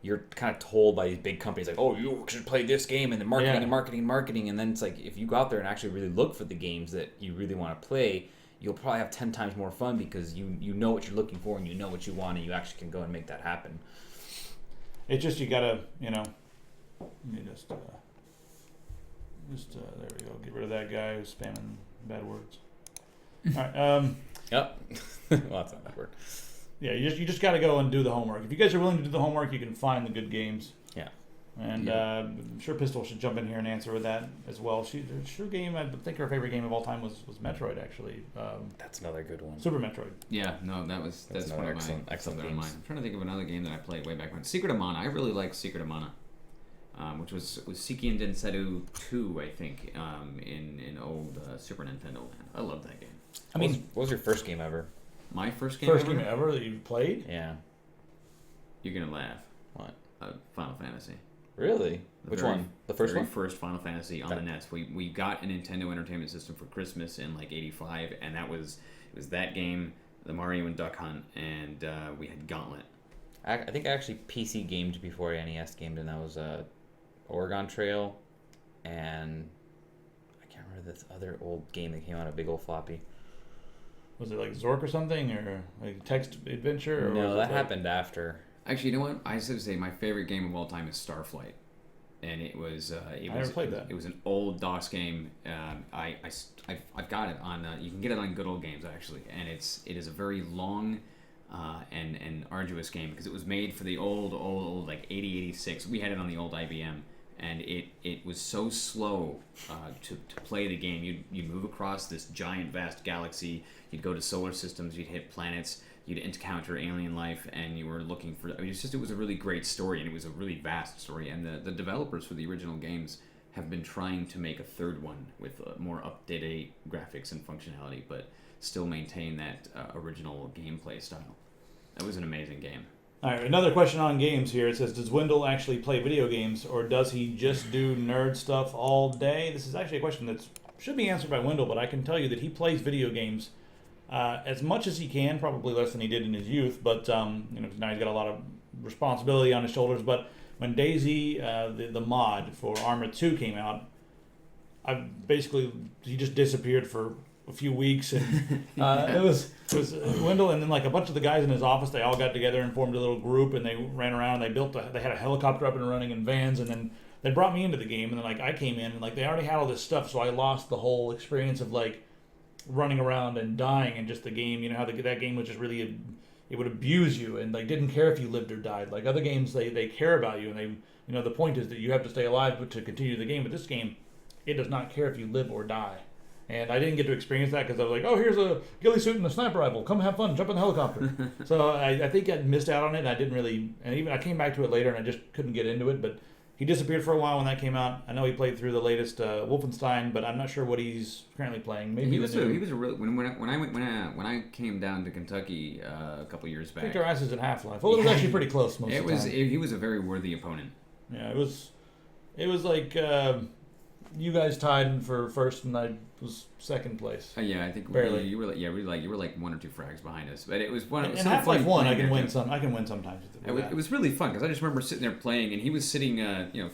You're kind of told by these big companies, oh, you should play this game, and then marketing, and then it's like, if you go out there and actually really look for the games that you really want to play, you'll probably have 10 times more fun because you know what you're looking for and you know what you want, and you actually can go and make that happen. It's just, you gotta, let me just there we go, get rid of that guy who's spamming bad words. All right, Yep. Well, that's not that word. Yeah, you just got to go and do the homework. If you guys are willing to do the homework, you can find the good games. Yeah. And I'm sure Pistol should jump in here and answer with that as well. I think her favorite game of all time was Metroid, actually. That's another good one. Super Metroid. Yeah, no, that's one of excellent games. games. I'm trying to think of another game that I played way back when. Secret of Mana. I really liked Secret of Mana, which was Seiken Densetsu 2, I think, in old Super Nintendo land. I love that game. What was your first game ever? My first game game ever that you played? Yeah. You're going to laugh. What? Final Fantasy. Really? Which one? The first very one? first Final Fantasy on the NES. We got a Nintendo Entertainment System for Christmas in like '85, and it was that game, the Mario and Duck Hunt, and we had Gauntlet. I think I actually PC gamed before I NES gamed, and that was Oregon Trail, and I can't remember this other old game that came out, a big old floppy. Was it like Zork or something, or like text adventure? Or No, that happened after. Actually, you know what? I should say my favorite game of all time is Starflight, and it was. I never played that. It was an old DOS game. I've got it on. You can get it on Good Old Games actually, and it is a very long, and arduous game because it was made for the old like 8086. We had it on the old IBM, and it was so slow to play the game. You'd move across this giant vast galaxy. You'd go to solar systems. You'd hit planets. You'd encounter alien life, and you were looking for. I mean, it was a really great story, and it was a really vast story. And the developers for the original games have been trying to make a third one with more up-to-date graphics and functionality, but still maintain that original gameplay style. That was an amazing game. All right, another question on games here. It says, does Wendell actually play video games, or does he just do nerd stuff all day? This is actually a question that should be answered by Wendell, but I can tell you that he plays video games as much as he can, probably less than he did in his youth, but now he's got a lot of responsibility on his shoulders. But when Daisy, the mod for Arma 2 came out, he just disappeared for a few weeks, and it was Wendell, and then like a bunch of the guys in his office, they all got together and formed a little group, and they ran around. They had a helicopter up and running in vans, and then they brought me into the game, and then like I came in, and like they already had all this stuff, so I lost the whole experience of like running around and dying in just the game. You know how that game was just really, it would abuse you and like didn't care if you lived or died. Like other games, they care about you, and they, the point is that you have to stay alive to continue the game. But this game, it does not care if you live or die. And I didn't get to experience that because I was like, oh, here's a ghillie suit and a sniper rifle. Come have fun, jump in the helicopter. So I think I missed out on it. And I didn't really, and even I came back to it later and I just couldn't get into it. But he disappeared for a while when that came out. I know he played through the latest Wolfenstein, but I'm not sure what he's currently playing. Maybe he was a real when I came down to Kentucky a couple years back. I think our asses in Half-Life. Well, it was actually pretty close most of the time. He was a very worthy opponent. Yeah, it was like you guys tied for first and I was second place. Yeah, I think barely. You were like one or two frags behind us, but it was one. In Half-Life 1, I can win some. I can win sometimes. It was really fun because I just remember sitting there playing, and he was sitting,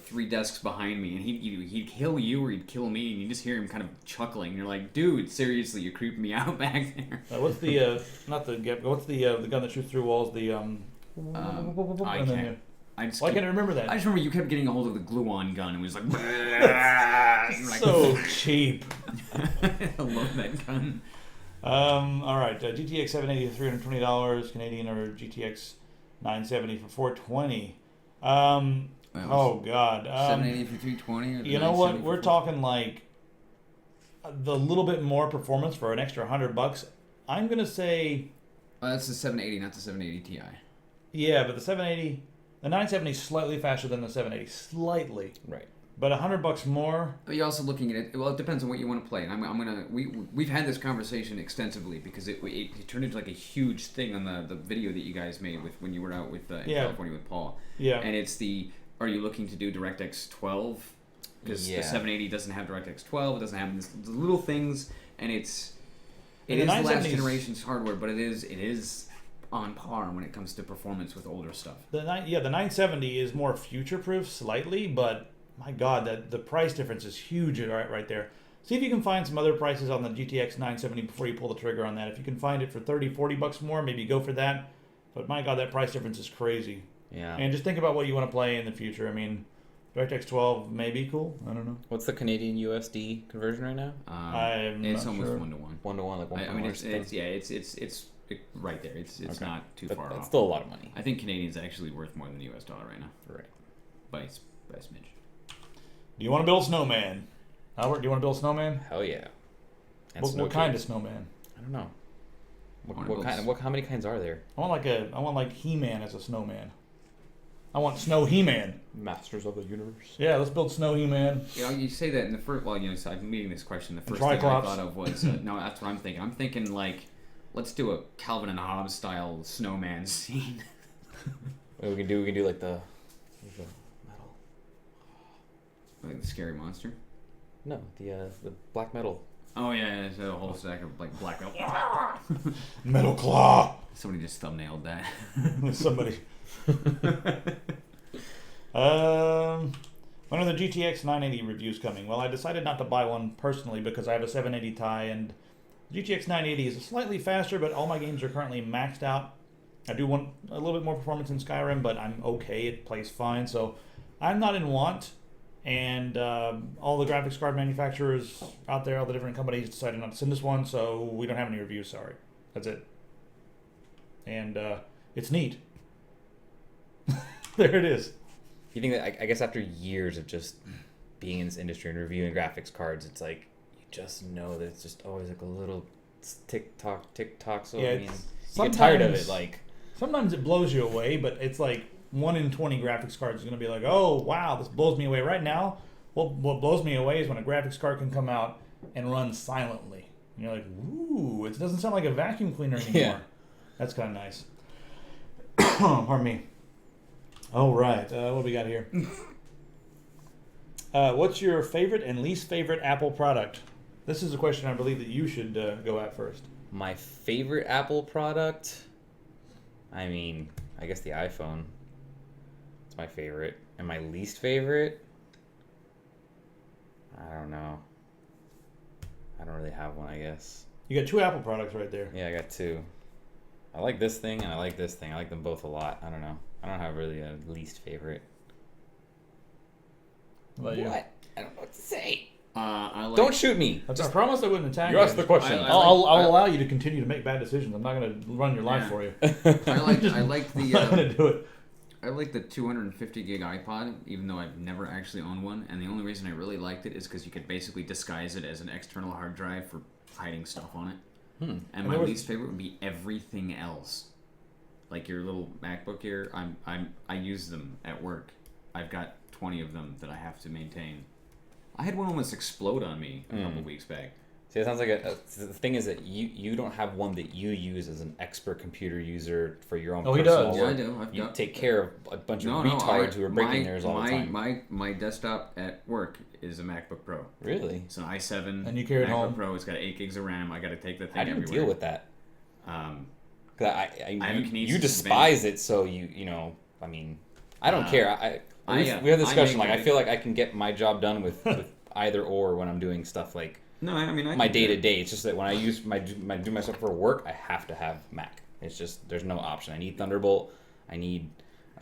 3 desks behind me, and he'd kill you or he'd kill me, and you just hear him kind of chuckling. And you're like, dude, seriously, you're creeping me out back there. What's the not the what's the gun that shoots through walls? The I can't. Why can't I remember that? I just remember you kept getting a hold of the glue-on gun and was like, so cheap. I love that gun. All right, GTX 780 $320 Canadian, or GTX 970 for $420. Oh God. 780 for 320. You know what? We're talking like the little bit more performance for an extra $100. I'm gonna say. That's the 780, not the 780 Ti. Yeah, but the 780. The 970 is slightly faster than the 780, slightly. Right. But $100 more. But you're also looking at it. Well, it depends on what you want to play. And we've had this conversation extensively because it turned into like a huge thing on the video that you guys made with when you were out with in California with Paul. Yeah. And it's are you looking to do DirectX 12? Because the 780 doesn't have DirectX 12. It doesn't have the little things, and it is the last generation's hardware, but it is on par when it comes to performance with older stuff. The 970 is more future-proof slightly, but my God, the price difference is huge right there. See if you can find some other prices on the GTX 970 before you pull the trigger on that. If you can find it for $30-40 more, maybe go for that. But my God, that price difference is crazy. Yeah. And just think about what you want to play in the future. I mean, DirectX 12 may be cool. I don't know. What's the Canadian USD conversion right now? It's almost sure. 1-to-1. 1-to-1, like 1. I mean, it's right there. It's okay. not too far off. That's still a lot of money. I think Canadian's actually worth more than the US dollar right now. Right. By a smidge. Do you want to build a snowman? Albert, do you want to build a snowman? Hell yeah. And What kind of snowman? I don't know. How many kinds are there? I want like He-Man as a snowman. I want Snow He-Man. Masters of the Universe. Yeah, let's build Snow He-Man. You say that in the first. Well, so I'm meeting this question. The first thing I thought of was no. That's what I'm thinking. I'm thinking like, let's do a Calvin and Hobbes style snowman scene. We can do like the metal. Like the scary monster? No, the black metal. Oh yeah, it's a whole stack of like black metal. Metal Claw. Somebody just thumbnailed that. Somebody. When are the GTX 980 reviews coming? Well, I decided not to buy one personally because I have a 780 Ti, and GTX 980 is slightly faster, but all my games are currently maxed out. I do want a little bit more performance in Skyrim, but I'm okay. It plays fine, so I'm not in want. And all the graphics card manufacturers out there, all the different companies decided not to send us one, so we don't have any reviews, sorry. That's it. And it's neat. There it is. You think that, I guess after years of just being in this industry and reviewing graphics cards, it's like, you just know that it's just always like a little tick-tock, so Yeah, I mean, you get tired of it, like... Sometimes it blows you away, but it's like 1 in 20 graphics cards is going to be like, oh, wow, this blows me away. Right now, what blows me away is when a graphics card can come out and run silently. And you're like, ooh, it doesn't sound like a vacuum cleaner anymore. Yeah. That's kind of nice. Pardon me. All right, what do we got here? What's your favorite and least favorite Apple product? This is a question I believe that you should go at first. My favorite Apple product? I mean, I guess the iPhone. It's my favorite. And my least favorite? I don't know. I don't really have one, I guess. You got 2 Apple products right there. Yeah, I got 2. I like this thing and I like this thing. I like them both a lot. I don't know. I don't have really a least favorite. What about you? What? I don't know what to say. I like, Don't shoot me. I promised I wouldn't attack you. You asked the question. I'll allow you to continue to make bad decisions. I'm not going to run your life for you. I like the I'm not going to do it. I like the 250 gig iPod, even though I've never actually owned one. And the only reason I really liked it is because you could basically disguise it as an external hard drive for hiding stuff on it. And my least favorite would be everything else. Like your little MacBook here, I use them at work. I've got 20 of them that I have to maintain. I had one almost explode on me a couple weeks back. See, it sounds like the thing is that you don't have one that you use as an expert computer user for your own personal he work. does. Yeah, I do. You take care of a bunch of retards who are breaking theirs all the time. My desktop at work is a MacBook Pro. Really? It's an i7 And you carry it MacBook home? Pro. It's got 8 gigs of RAM. I got to take the thing How do you everywhere. deal with that? 'Cause I have a Kinesis you despise it, so you know. I mean, I don't care. We have this discussion. Like, I feel like I can get my job done with either or when I'm doing stuff like my day to day. It's just that when I use do my stuff for work, I have to have Mac. It's just there's no option. I need Thunderbolt. I need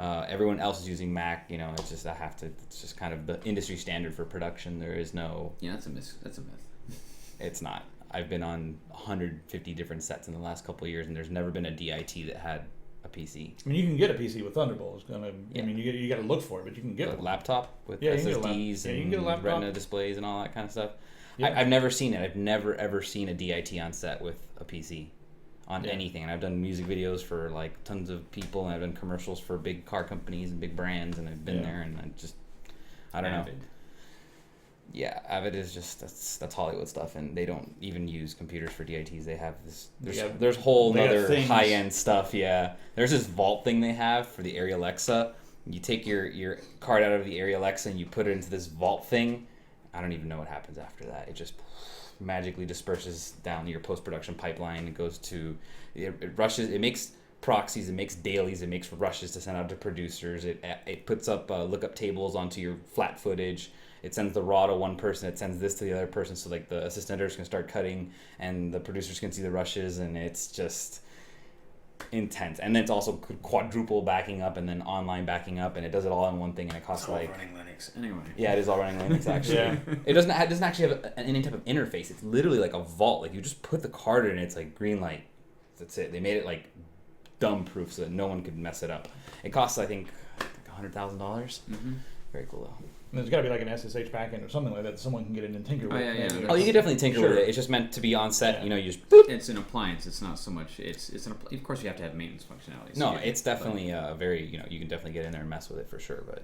everyone else is using Mac. You know, it's just I have to. It's just kind of the industry standard for production. There is no. Yeah, that's a myth. It's not. I've been on 150 different sets in the last couple of years, and there's never been a DIT that had a PC. I mean, you can get a PC with Thunderbolt. It's gonna. I mean, you got to look for it, but you can get A one. laptop with Yeah, you can get a SSDs you and can get a laptop. Retina displays and all that kind of stuff. Yeah. I've never seen it. I've never ever seen a DIT on set with a PC on Yeah. anything. And I've done music videos for like tons of people, and I've done commercials for big car companies and big brands, and I've been there, and I don't know. Yeah, Avid is just that's Hollywood stuff, and they don't even use computers for DITs. They have this. There's whole other high end stuff. Yeah, there's this Vault thing they have for the Arri Alexa. You take your card out of the Arri Alexa and you put it into this Vault thing. I don't even know what happens after that. It just magically disperses down your post production pipeline. It goes to it rushes. It makes proxies. It makes dailies. It makes rushes to send out to producers. It puts up lookup tables onto your flat footage. It sends the raw to one person. It sends this to the other person, so like the assistant editors can start cutting, and the producers can see the rushes, and it's just intense. And then it's also quadruple backing up, and then online backing up, and it does it all in one thing, and it costs like running Linux anyway. Yeah, it is all running Linux actually. Yeah. It doesn't actually have any type of interface. It's literally like a vault. Like you just put the card in, and it's like green light. That's it. They made it like dumb proof so that no one could mess it up. It costs I think $100,000. Mm-hmm. Very cool though. And there's got to be like an SSH backend or something like that someone can get in and tinker with. yeah. Oh, you can definitely tinker Sure. with it. It's just meant to be on set. Yeah. You know, you just boop. It's an appliance. It's not so much. Of course, you have to have maintenance functionality. No, it's definitely very. You know, you can definitely get in there and mess with it for sure. But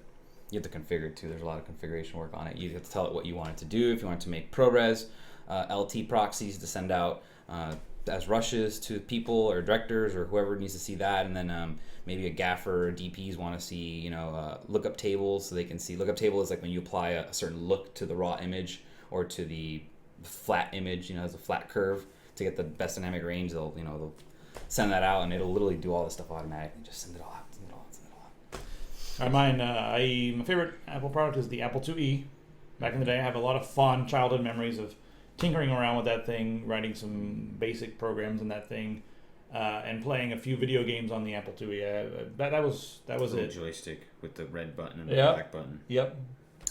you have to configure it too. There's a lot of configuration work on it. You have to tell it what you want it to do. If you want it to make ProRes, LT proxies to send out as rushes to people or directors or whoever needs to see that, and then maybe a gaffer or DPs want to see lookup tables so they can see. Lookup table is like when you apply a certain look to the raw image or to the flat image, as a flat curve to get the best dynamic range. They'll send that out and it'll literally do all this stuff automatically. Just send it all out. All right, mine. My favorite Apple product is the Apple IIe. Back in the day, I have a lot of fond childhood memories of tinkering around with that thing, writing some basic programs in that thing, and playing a few video games on the Apple IIe. That was it. Joystick with the red button and the black button. Yep.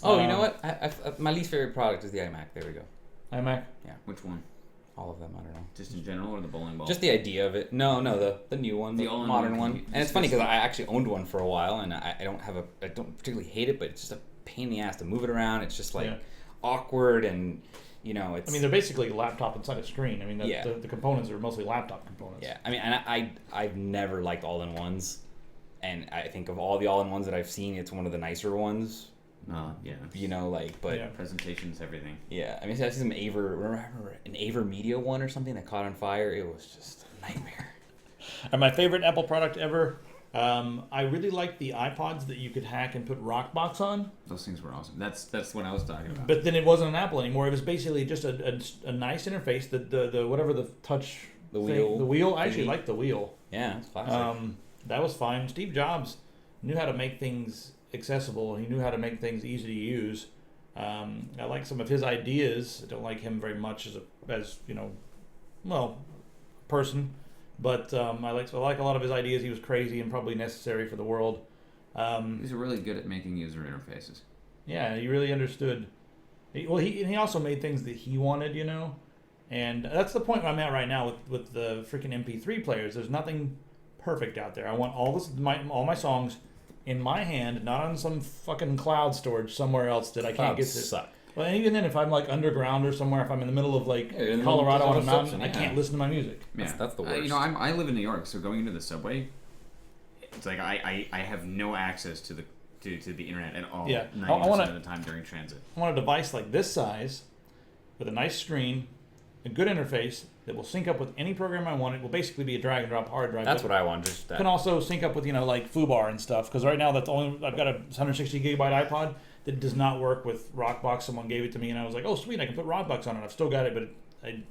Oh, you know what? My least favorite product is the iMac. There we go. iMac? Yeah. Which one? All of them. I don't know. Just in general or the bowling ball? Just the idea of it. No, the new one, the modern one. And it's funny because I actually owned one for a while, and I don't particularly hate it, but it's just a pain in the ass to move it around. It's just awkward and. It's. I mean, they're basically a laptop inside a screen. I mean, the components are mostly laptop components. Yeah, I mean, and I've never liked all-in-ones, and I think of all the all-in-ones that I've seen, it's one of the nicer ones. Yeah. But presentations, everything. Yeah, I mean, I see some remember an Aver Media one or something that caught on fire. It was just a nightmare. And my favorite Apple product ever. I really liked the iPods that you could hack and put Rockbox on. Those things were awesome. That's what I was talking about. But then it wasn't an Apple anymore. It was basically just a nice interface. The whatever the touch wheel. The wheel. I actually liked the wheel. Yeah, it's classic. That was fine. Steve Jobs knew how to make things accessible. He knew how to make things easy to use. I like some of his ideas. I don't like him very much as person. But I like a lot of his ideas. He was crazy and probably necessary for the world. He's really good at making user interfaces. Yeah, he really understood. He also made things that he wanted, and that's the point I'm at right now with the freaking MP3 players. There's nothing perfect out there. I want all my songs in my hand, not on some fucking cloud storage somewhere else that I can't get to. Suck. Well, and even then, if I'm like underground or somewhere, if I'm in the middle of Colorado on a mountain, I can't listen to my music. Yeah, that's the worst. I live in New York, so going into the subway, it's like I have no access to the internet at all. Yeah, 90% of the time during transit. I want a device like this size, with a nice screen, a good interface that will sync up with any program I want. It will basically be a drag and drop hard drive. That's what I want. Just that. Can also sync up with like FooBar and stuff. Because right now I've got a 160 gigabyte iPod that does not work with Rockbox. Someone gave it to me and I was like, oh sweet, I can put Rockbox on it. I've still got it, but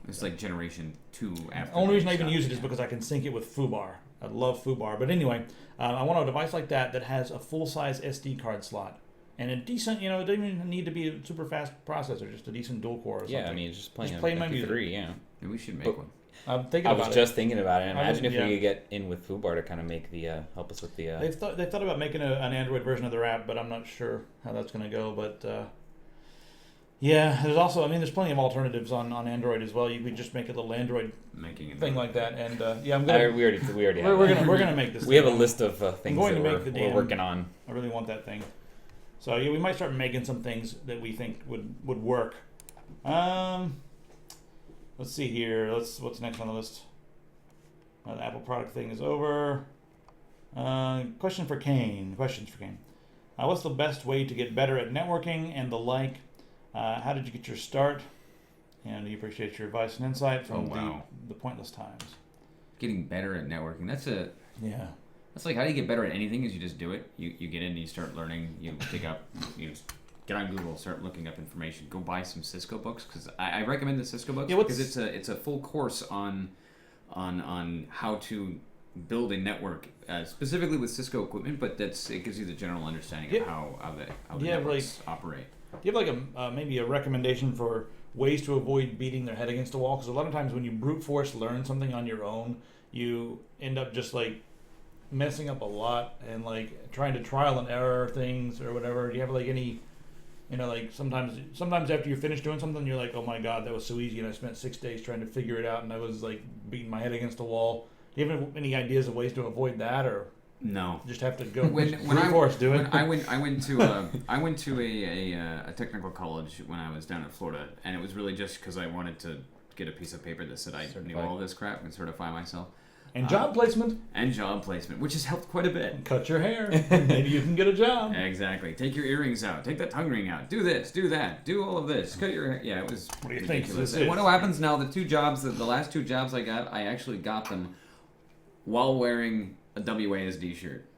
it's like generation 2 after. The only reason I even use it is because I can sync it with FooBar. I love FooBar. But anyway, I want a device like that has a full size SD card slot. And a decent, it doesn't even need to be a super fast processor, just a decent dual core or something. Yeah, I mean, it's just playing my music. Yeah. We should make one. I'm thinking about it. I was just thinking about it. Imagine if we could get in with FooBar to kind of make help us with the. They've thought about making an Android version of their app, but I'm not sure how that's going to go. But there's also, there's plenty of alternatives on Android as well. You could just make a little Android thing like that, and I'm gonna. We already have. We're gonna make this. We have a list of things that we're working on. I really want that thing. So we might start making some things that we think would work. Let's see here. What's next on the list? The Apple product thing is over. Questions for Qain. What's the best way to get better at networking and the like? How did you get your start? And we appreciate your advice and insight from the Pointless Times. Getting better at networking. That's like, how do you get better at anything? Is you just do it. You get in and you start learning. You pick up, get on Google, start looking up information. Go buy some Cisco books, because I recommend the Cisco books because it's a full course on how to build a network, specifically with Cisco equipment, but it gives you the general understanding of how the networks operate. Do you have like maybe a recommendation for ways to avoid beating their head against a wall? Because a lot of times when you brute force learn something on your own, you end up just like messing up a lot and like trying to trial and error things or whatever. Do you have like any, like sometimes after you finish doing something, you're like, oh my god, that was so easy, and I spent 6 days trying to figure it out, and I was like beating my head against the wall. Do you have any ideas of ways to avoid that, or no? Just have to go brute force do it. I went to a technical college when I was down in Florida, and it was really just because I wanted to get a piece of paper that said I knew all this crap and certify myself. And job placement. And job placement, which has helped quite a bit. Cut your hair. Maybe you can get a job. Exactly. Take your earrings out. Take that tongue ring out. Do this. Do that. Do all of this. Cut your hair. Yeah, it was What do you ridiculous. think this And is? what happens now? The last 2 jobs I got, I actually got them while wearing a WASD shirt.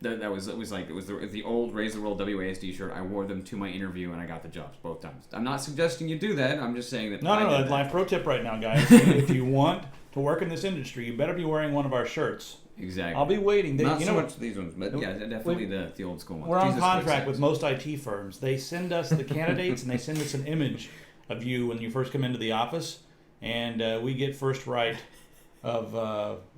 It was the old Razor Roll WASD shirt. I wore them to my interview and I got the jobs both times. I'm not suggesting you do that. I'm just saying that. No. That's life pro tip right now, guys. If you want to work in this industry, you better be wearing one of our shirts. Exactly. I'll be waiting. Not so much these ones, but yeah, definitely the old school ones. We're on Jesus contract Christ. with most IT firms. They send us the candidates and they send us an image of you when you first come into the office, and we get first right of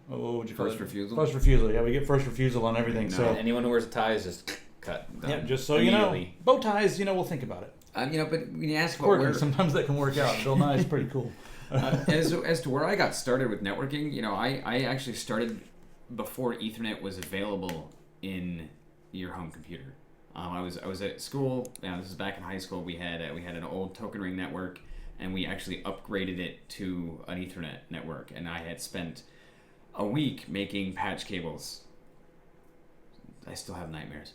what would you call First it? refusal? First refusal. Yeah, we get first refusal on everything. No. So Anyone who wears a tie is just cut. yeah, just so you know, Immediately. bow ties. We'll think about it. But when you ask what Quirky. we're, Sometimes that can work out. Bill Nye is pretty cool. as to where I got started with networking, I actually started before Ethernet was available in your home computer. I was at school. This is back in high school. We had an old token ring network, and we actually upgraded it to an Ethernet network. And I had spent a week making patch cables. I still have nightmares.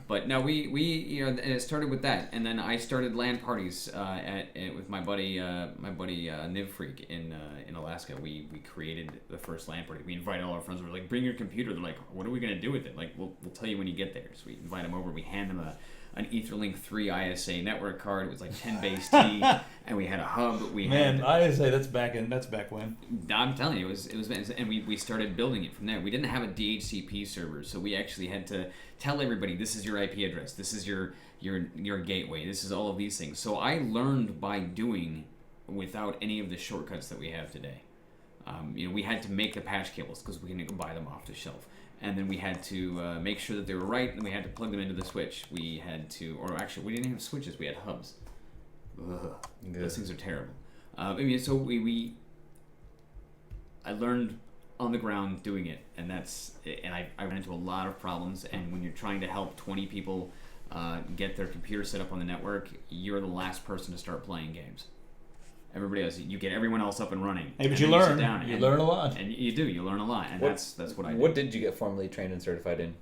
But no, we and it started with that, and then I started LAN parties with my buddy Niv Freak in Alaska. We created the first LAN party. We invited all our friends. We're like, bring your computer. They're like, what are we gonna do with it? Like, we'll tell you when you get there. So we invite them over. We hand them an Etherlink 3 ISA network card. It was like 10 base T, and we had a hub. ISA. That's back when. I'm telling you, it was, and we started building it from there. We didn't have a DHCP server, so we actually had to tell everybody, this is your IP address, this is your gateway, this is all of these things. So I learned by doing without any of the shortcuts that we have today. We had to make the patch cables because we couldn't buy them off the shelf. And then we had to make sure that they were right, and we had to plug them into the switch. We didn't have switches, we had hubs. Ugh. Those things are terrible. So I learned on the ground doing it, and I ran into a lot of problems. And when you're trying to help 20 people get their computer set up on the network, you're the last person to start playing games. Everybody else, you get everyone else up and running. Hey, but you learn. You learn a lot. And you learn a lot, and that's what I did. What did you get formally trained and certified in?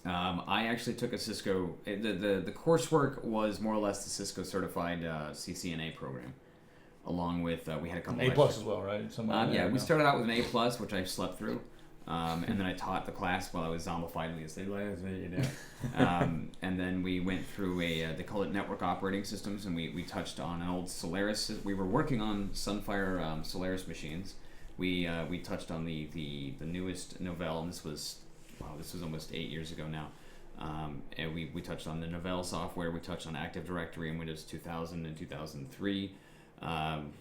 I actually took a Cisco. The coursework was more or less the Cisco certified CCNA program, along with we had a couple. A+ as well, right? We started out with an A+, which I slept through, and then I taught the class while I was zombified in the and then we went through they call it network operating systems, and we touched on an old Solaris. We were working on Sunfire Solaris machines. We touched on the newest Novell, and this was almost 8 years ago now. And we touched on the Novell software. We touched on Active Directory in Windows 2000 and 2003.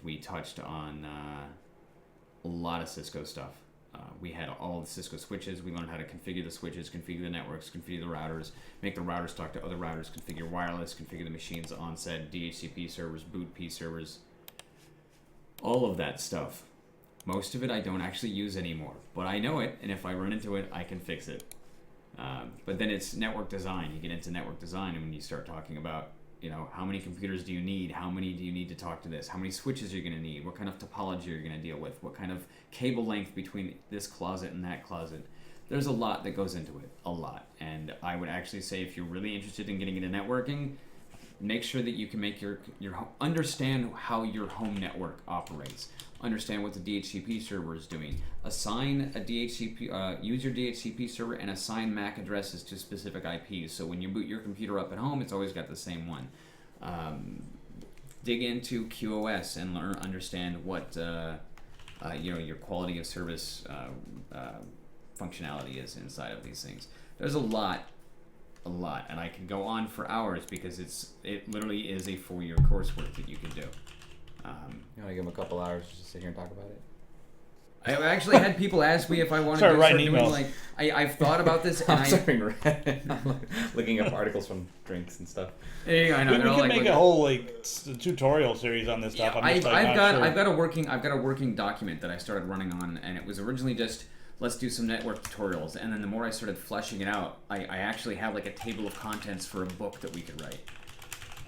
We touched on a lot of Cisco stuff. We had all the Cisco switches. We learned how to configure the switches, configure the networks, configure the routers, make the routers talk to other routers, configure wireless, configure the machines on said DHCP servers, boot P servers, all of that stuff. Most of it I don't actually use anymore, but I know it, and if I run into it, I can fix it. But then it's network design. You get into network design, and when you start talking about, how many computers do you need? How many do you need to talk to this? How many switches are you going to need? What kind of topology are you going to deal with? What kind of cable length between this closet and that closet? There's a lot that goes into it, a lot. And I would actually say if you're really interested in getting into networking, make sure that you can make your understand how your home network operates. Understand what the DHCP server is doing. Assign a DHCP, use your DHCP server and assign MAC addresses to specific IPs. So when you boot your computer up at home, it's always got the same one. Dig into QoS and understand what your quality of service functionality is inside of these things. There's a lot, and I can go on for hours because it literally is a 4-year coursework that you can do. You want to give them a couple hours just to sit here and talk about it? I've actually had people ask me if I wanted Start to writing start doing emails. I've thought about this, and I'm looking up articles from drinks and stuff. I know. We they're all could like, make a whole tutorial series on this stuff. Yeah, I'm just, not sure. I've got a working document that I started running on, and it was originally just let's do some network tutorials, and then the more I started fleshing it out, I actually have like a table of contents for a book that we could write.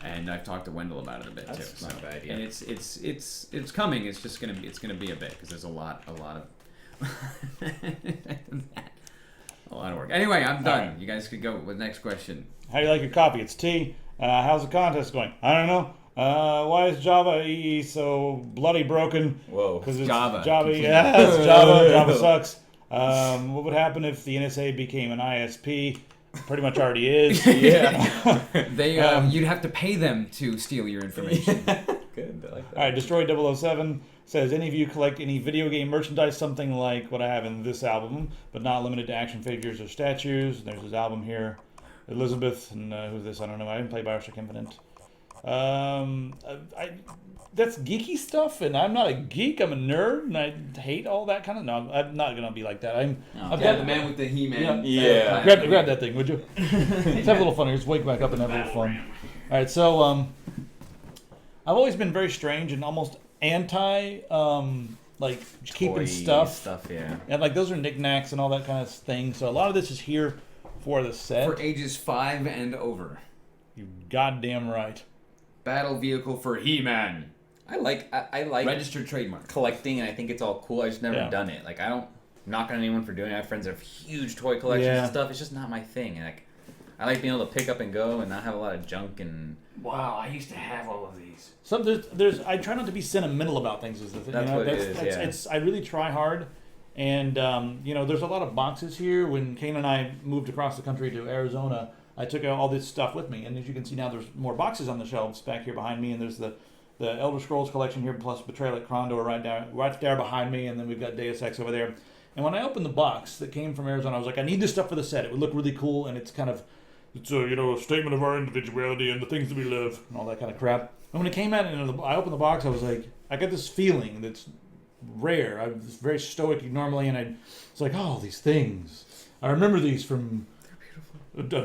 And I've talked to Wendell about it a bit too. That's not a bad idea. And it's coming. It's gonna be a bit because there's a lot of. A lot of work. Anyway, I'm done. Right. You guys could go with the next question. How do you like your coffee? It's tea. How's the contest going? I don't know. Why is Java EE so bloody broken? Whoa. Because it's Java. Yeah, it's Java. Java sucks. What would happen if the NSA became an ISP? Pretty much already is. Yeah. They you'd have to pay them to steal your information. Good. I like that. All right, Destroy 007 says, any of you collect any video game merchandise, something like what I have in this album, but not limited to action figures or statues? And there's his album here. Elizabeth, and who's this? I don't know. I didn't play Bioshock Infinite. That's geeky stuff, and I'm not a geek. I'm a nerd, and I hate all that kind of. No, I'm not gonna be like that. I've got the man with the He-Man. Yeah. grab that thing, would you? Let's have a little fun here. Just wake back up and have a little fun. All right, so I've always been very strange and almost anti like keeping Toy stuff, yeah. and like those are knickknacks and all that kind of thing. So a lot of this is here for the set. For ages 5 and over. You goddamn right. Battle vehicle for He-Man. I like Registered trademark. collecting, and I think it's all cool. I just never done it. Like, I don't knock on anyone for doing it. I have friends that have huge toy collections and stuff. It's just not my thing. And like, I like being able to pick up and go and not have a lot of junk. And Wow, I used to have all of these. So there's I try not to be sentimental about things. Is the thing. That's what it is, yeah. It's I really try hard, and there's a lot of boxes here. When Qain and I moved across the country to Arizona, I took all this stuff with me, and as you can see now, there's more boxes on the shelves back here behind me, and there's the Elder Scrolls collection here, plus Betrayal at Krondor right there behind me, and then we've got Deus Ex over there. And when I opened the box that came from Arizona, I was like, I need this stuff for the set. It would look really cool, and it's a statement of our individuality and the things that we love and all that kind of crap. And when it came out and I opened the box, I was like, I got this feeling that's rare. I was very stoic normally, and I was like, oh, these things. I remember these from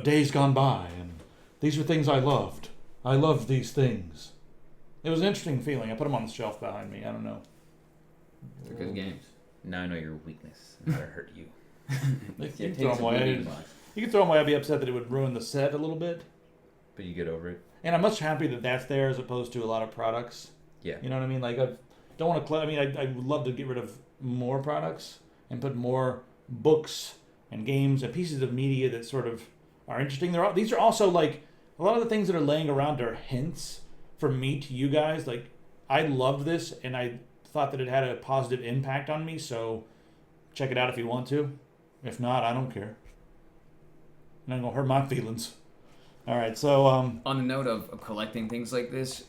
days gone by, and these are things I loved. I loved these things. It was an interesting feeling. I put them on the shelf behind me. I don't know. They're good games. now I know your weakness and how to hurt you. You can throw them away. You can throw them away. I'd be upset that it would ruin the set a little bit. But you get over it. And I'm much happy that that's there as opposed to a lot of products. Yeah. You know what I mean? Like, I don't want to... I would love to get rid of more products and put more books and games and pieces of media that sort of are interesting. These are also, like, a lot of the things that are laying around are hints from me to you guys. Like, I loved this, and I thought that it had a positive impact on me, so check it out if you want to. If not, I don't care. I'm not going to hurt my feelings. All right, so... On the note of collecting things like this,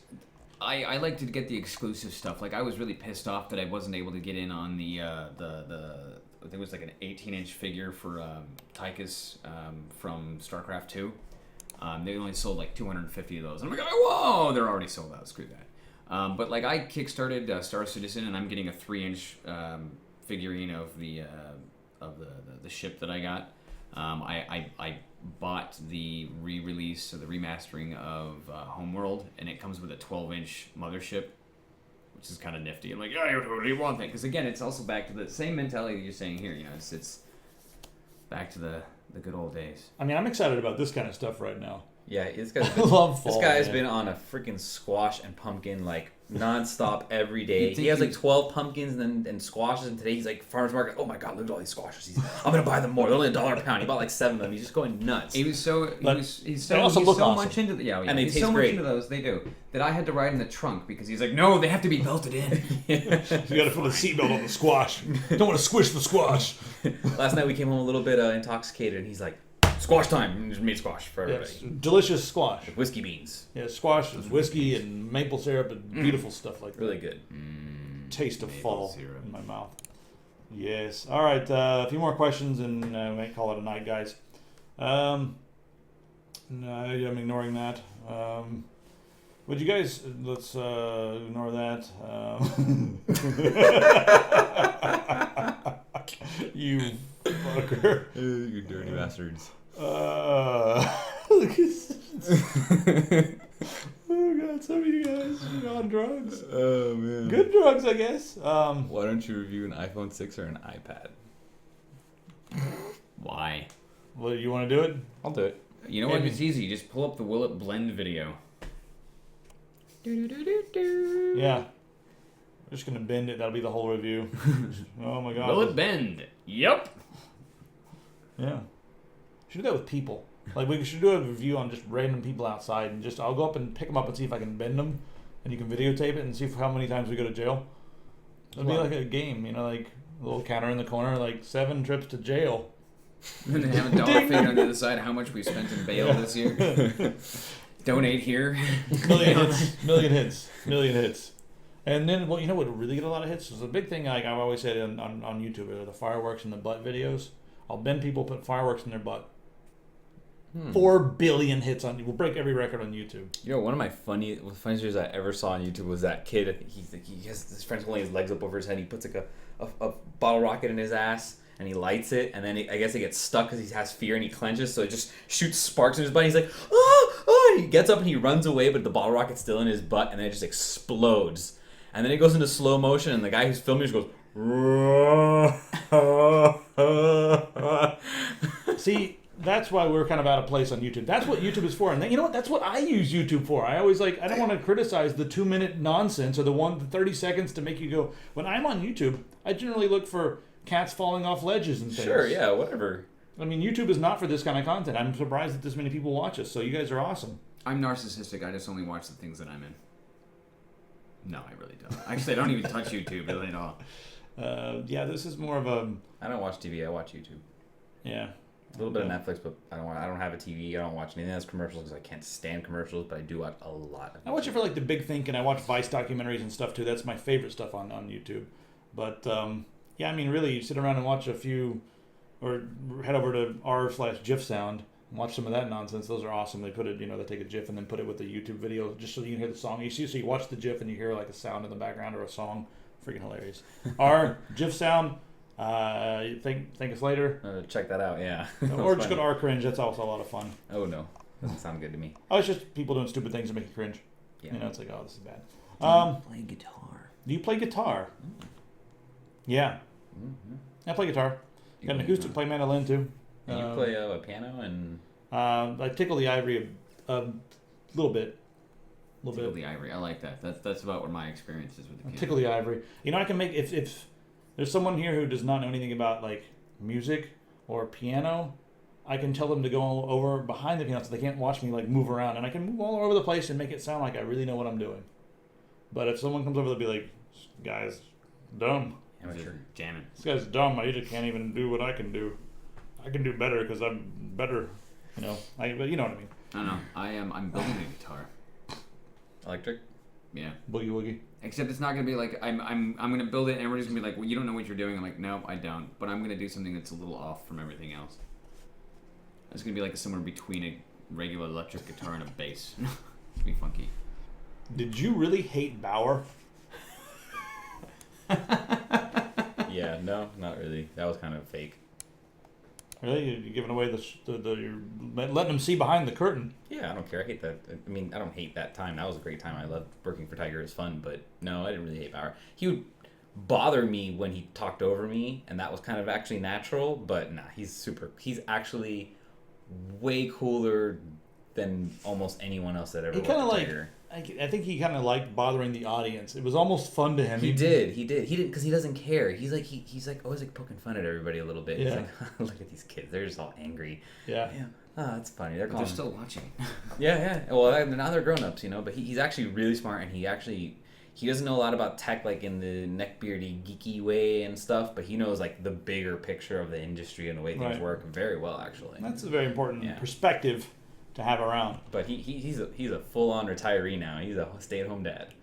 I like to get the exclusive stuff. Like, I was really pissed off that I wasn't able to get in on the I think it was like an 18-inch figure for Tychus from StarCraft 2. They only sold like 250 of those. And I'm like, whoa, they're already sold out. Screw that. But like, I kickstarted Star Citizen, and I'm getting a 3-inch figurine of the ship that I got. I bought the re-release or the remastering of Homeworld, and it comes with a 12-inch mothership, which is kind of nifty. I'm like, yeah, I totally want that. Because again, it's also back to the same mentality that you're saying here. You know, it's back to the good old days. I mean, I'm excited about this kind of stuff right now. Yeah, this guy's I love fall, this guy's man. been on a freaking squash and pumpkin like nonstop every day. He has like 12 pumpkins and squashes, and today he's like farmer's market. Oh my god, look at all these squashes! I'm gonna buy them more. They're only $1 a pound. He bought like 7 of them. He's just going nuts. He was so he's so also look awesome. much into and they he's taste so great. much into those. They do that. I had to ride in the trunk because he's like, no, they have to be belted in. You got to put a seatbelt on the squash. Don't want to squish the squash. Last night we came home a little bit intoxicated, and he's like, "Squash time!" And just made squash for everybody. Yes, delicious squash. With whiskey beans. Yeah, squash is whiskey and maple syrup and beautiful stuff like that. Really good. Taste of fall syrup. in my mouth. Yes. All right. A few more questions, and we might call it a night, guys. No, I'm ignoring that. Would you guys... Let's ignore that. You fucker. You dirty bastards. Look at oh god, some of you guys are on drugs. Oh man. Good drugs, I guess. Why don't you review an iPhone 6 or an iPad? Why? Well, you want to do it? I'll do it. You know what? It's easy. You just pull up the Will It Blend video. Yeah. We're just gonna bend it. That'll be the whole review. Oh my god. Will it bend? Yep. Yeah. Should do that with people. Like we should do a review on just random people outside, and I'll go up and pick them up and see if I can bend them, and you can videotape it and see how many times we go to jail. It'll be like a game, like a little counter in the corner, like 7 trips to jail. And they have a dollar figure on the other side. How much we spent in bail this year? Donate here. Million hits. And then, well, you know what would really get a lot of hits? Is a big thing like I've always said on YouTube are the fireworks and the butt videos. I'll bend people put fireworks in their butt. 4 billion hits on. We'll break every record on YouTube. One of my funniest videos I ever saw on YouTube was that kid. He has his friend's holding his legs up over his head. He puts like a bottle rocket in his ass and he lights it. And then I guess it gets stuck because he has fear and he clenches. So it just shoots sparks in his butt. And he's like, oh! And he gets up and he runs away, but the bottle rocket's still in his butt. And then it just explodes. And then it goes into slow motion. And the guy who's filming just goes. See, that's why we're kind of out of place on YouTube. That's what YouTube is for. And then, you know what? That's what I use YouTube for. I always I don't want to criticize the 2-minute nonsense or the 30 seconds to make you go. When I'm on YouTube, I generally look for cats falling off ledges and things. Sure, yeah, whatever. I mean, YouTube is not for this kind of content. I'm surprised that this many people watch us. So you guys are awesome. I'm narcissistic. I just only watch the things that I'm in. No, I really don't. Actually, I don't even touch YouTube really at all. Yeah, this is more of a... I don't watch TV. I watch YouTube. Yeah. A little bit of Netflix, but I don't have a TV. I don't watch anything that's commercials because I can't stand commercials, but I do watch a lot of I watch it for the big think, and I watch Vice documentaries and stuff too. That's my favorite stuff on YouTube. But yeah, I mean, really, you sit around and watch a few, or head over to r/GIF sound and watch some of that nonsense. Those are awesome. They put it, they take a GIF and then put it with the YouTube video just so you can hear the song. So you watch the GIF and you hear a sound in the background or a song. Freaking hilarious. R/GIF sound. Think us later. Check that out, yeah. Or just go to r/cringe. That's also a lot of fun. Oh no, doesn't sound good to me. Oh, it's just people doing stupid things that make you cringe. Yeah. It's like, oh, this is bad. Play guitar. Do you play guitar? Yeah. Mm-hmm. I play guitar. Got an acoustic, play mandolin too. And you play a piano and. I tickle the ivory a little bit. Tickle the ivory. I like that. That's about what my experience is with the piano. Tickle the ivory. I can make if there's someone here who does not know anything about music or piano, I can tell them to go over behind the piano so they can't watch me move around, and I can move all over the place and make it sound like I really know what I'm doing. But if someone comes over, they'll be like, "This guy's dumb. Amateur jamming. This guy's dumb. I just can't even do what I can do. I can do better because I'm better." But you know what I mean. I don't know. I'm building a guitar. Electric? Yeah. Boogie woogie. Except it's not gonna be I'm gonna build it and everybody's gonna be like, well, you don't know what you're doing. I'm like, no, I don't. But I'm gonna do something that's a little off from everything else. It's gonna be somewhere between a regular electric guitar and a bass. It's gonna be funky. Did you really hate Bauer? Yeah, no, not really. That was kind of fake. Really? You're giving away you're letting them see behind the curtain. Yeah, I don't care. I hate that. I mean, I don't hate that time. That was a great time. I loved working for Tiger. It was fun. But no, I didn't really hate Bauer. He would bother me when he talked over me, and that was kind of actually natural. But nah, he's actually way cooler than almost anyone else that ever worked at Tiger. I think he kind of liked bothering the audience. It was almost fun to him. He did because he doesn't care. He's always poking fun at everybody a little bit. Yeah. He's like, look at these kids. They're just all angry. Yeah. Oh, that's funny. They're still watching. Yeah. Well, now they're grown ups, But he's actually really smart, and he doesn't know a lot about tech, in the neckbeardy geeky way and stuff. But he knows the bigger picture of the industry and the way things work very well, actually. That's a very important perspective to have around. But he's a full-on retiree now. He's a stay-at-home dad.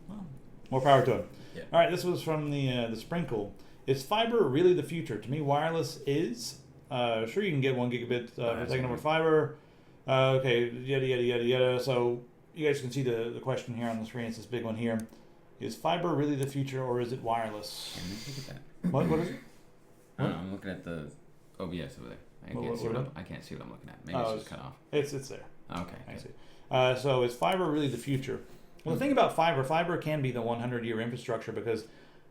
Well, more power to him. Yeah. All right, this was from the Sprinkle. Is fiber really the future? To me, wireless is. Sure, you can get 1 gigabit per second over fiber. Okay, yada, yada, yada, yada. So you guys can see the question here on the screen. It's this big one here. Is fiber really the future, or is it wireless? Let me look at that. What is it? I don't know. I'm looking at the OBS over there. I can't see what I'm looking at. Maybe it's just cut off. It's there. Okay. I see. So is fiber really the future? Well, the thing about fiber can be the 100-year infrastructure because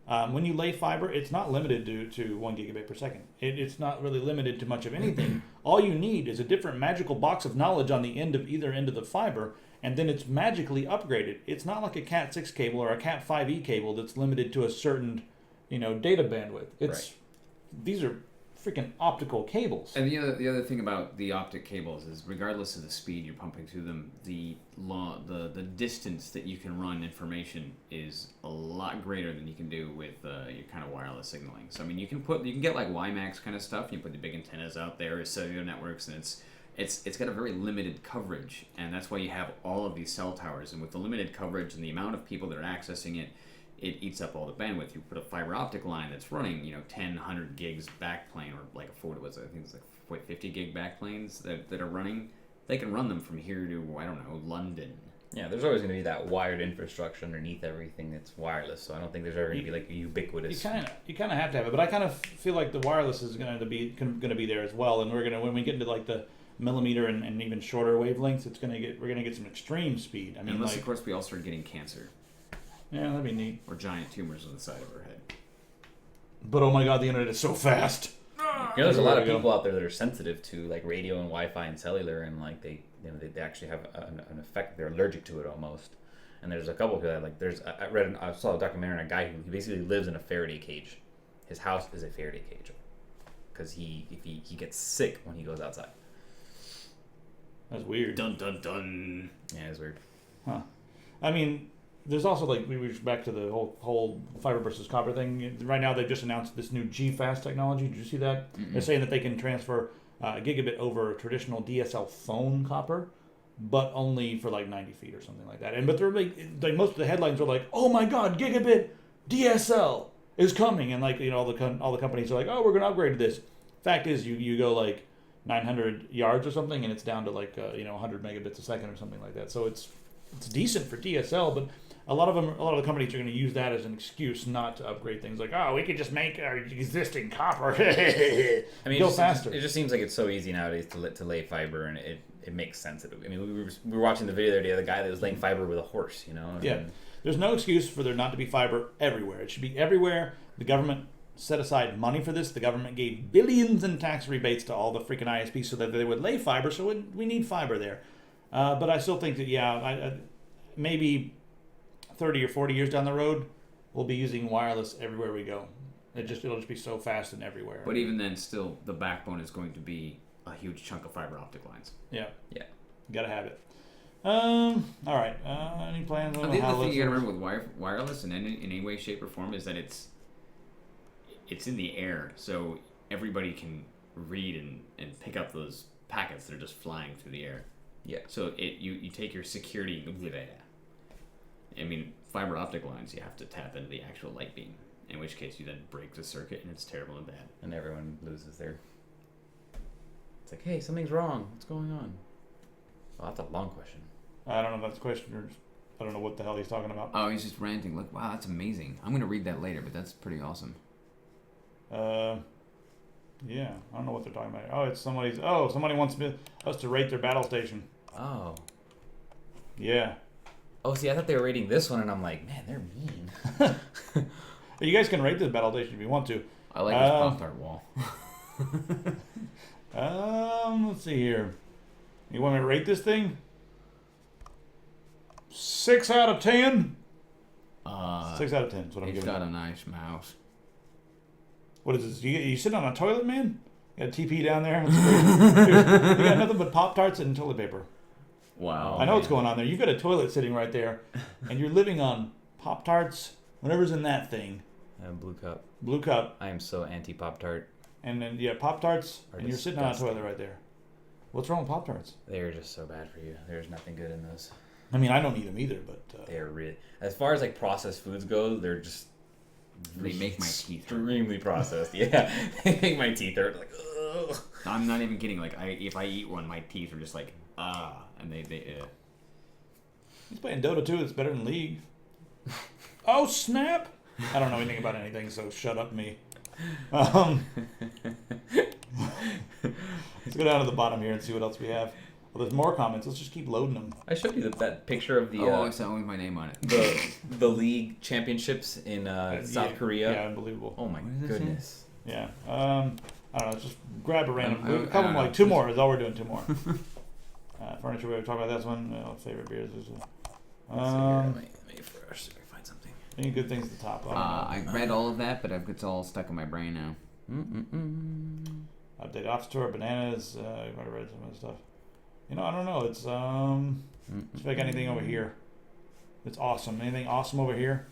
when you lay fiber, it's not limited to 1 gigabit per second. It's not really limited to much of anything all you need is a different magical box of knowledge on the end of either end of the fiber, and then it's magically upgraded. It's not like a Cat 6 cable or a Cat 5e cable that's limited to a certain, data bandwidth. These are freaking optical cables. And the other thing about the optic cables is, regardless of the speed you're pumping through them, the distance that you can run information is a lot greater than you can do with your kind of wireless signaling. So I mean, you can get like WiMAX kind of stuff. You put the big antennas out there, cellular networks, and it's got a very limited coverage, and that's why you have all of these cell towers. And with the limited coverage and the amount of people that are accessing it, it eats up all the bandwidth. You put a fiber optic line that's running, 10, 100 gigs backplane, or like I think it's like 50 gig backplanes that are running. They can run them from here to, I don't know, London. Yeah, there's always going to be that wired infrastructure underneath everything that's wireless. So I don't think there's ever going to be like a ubiquitous. You kind of have to have it, but I kind of feel like the wireless is going to be there as well. And when we get into like the millimeter and even shorter wavelengths, we're gonna get some extreme speed. I mean, unless of course we all start getting cancer. Yeah, that'd be neat. Or giant tumors on the side of our head. But oh my god, the internet is so fast. There's a lot of people out there that are sensitive to like radio and Wi-Fi and cellular, and like they actually have an effect. They're allergic to it almost. And there's a couple of people that I saw a documentary on a guy who basically lives in a Faraday cage. His house is a Faraday cage because he gets sick when he goes outside. That's weird. Dun dun dun. Yeah, it's weird. Huh. I mean, there's also like we were back to the whole fiber versus copper thing. Right now, they've just announced this new G-Fast technology. Did you see that? Mm-mm. They're saying that they can transfer a gigabit over traditional DSL phone copper, but only for like 90 feet or something like that. But they're like most of the headlines are like, "Oh my God, gigabit DSL is coming," and like all the companies are like, "Oh, we're going to upgrade to this." Fact is, you go like 900 yards or something, and it's down to like 100 megabits a second or something like that. So it's decent for DSL, but a lot of the companies are going to use that as an excuse not to upgrade things. Like, oh, we could just make our existing copper I mean, go faster. It just seems like it's so easy nowadays to lay fiber, and it makes sense. I mean, we were watching the video the other day of the guy that was laying fiber with a horse. Yeah, there's no excuse for there not to be fiber everywhere. It should be everywhere. The government set aside money for this. The government gave billions in tax rebates to all the freaking ISPs so that they would lay fiber. So we need fiber there. But I still think that maybe 30 or 40 years down the road, we'll be using wireless everywhere we go. It'll just be so fast and everywhere. But even then, still, the backbone is going to be a huge chunk of fiber optic lines. Yeah. Yeah. Gotta have it. All right. Any plans on the other thing you gotta remember with wireless in any way, shape, or form is that it's in the air, so everybody can read and pick up those packets that are just flying through the air. Yeah. So you take your security. I mean, fiber optic lines, you have to tap into the actual light beam, in which case you then break the circuit, and it's terrible and bad. And everyone loses their... It's like, hey, something's wrong. What's going on? Well, that's a long question. I don't know if that's a question or I don't know what the hell he's talking about. Oh, he's just ranting. Look, wow, that's amazing. I'm going to read that later, but that's pretty awesome. Yeah, I don't know what they're talking about. Oh, it's somebody wants us to rate their battle station. Oh. Yeah. Oh, see, I thought they were rating this one, and I'm like, man, they're mean. You guys can rate this battle station if you want to. I like this Pop-Tart wall. Let's see here. You want me to rate this thing? 6 out of 10? 6 out of 10 is what I'm giving it. It's got a nice mouse. What is this? You sitting on a toilet, man? You got a TP down there? Dude, you got nothing but Pop-Tarts and toilet paper. Wow. I know what's going on there. You've got a toilet sitting right there, and you're living on Pop-Tarts, whatever's in that thing. Blue Cup. Blue Cup. I am so anti-Pop-Tart. And then, Pop-Tarts, and you're sitting on a toilet right there. What's wrong with Pop-Tarts? They're just so bad for you. There's nothing good in those. I mean, I don't eat them either, but... They're really... As far as, like, processed foods go, they're just... They make my teeth extremely processed. Yeah, they make my teeth hurt. Like, ugh. I'm not even kidding. Like, if I eat one, my teeth are just like, and they. He's playing Dota 2. It's better than League. Oh snap! I don't know anything about anything, so shut up, me. Let's go down to the bottom here and see what else we have. Well, there's more comments. Let's just keep loading them. I showed you that picture of the... it's that one with my name on it. The league championships in South Korea. Yeah, unbelievable. Oh my goodness. Yeah. I don't know. Just grab a random. I A couple don't more, know. like 2 more. Is all we're doing. 2 more. Furniture. We talk about this one. Favorite beers. Let me first find something. Any good things at the top? I read all of that, but it's all stuck in my brain now. Update Off Store, bananas. You might have read some of the stuff. I don't know. It's Let's make anything over here. It's awesome. Anything awesome over here?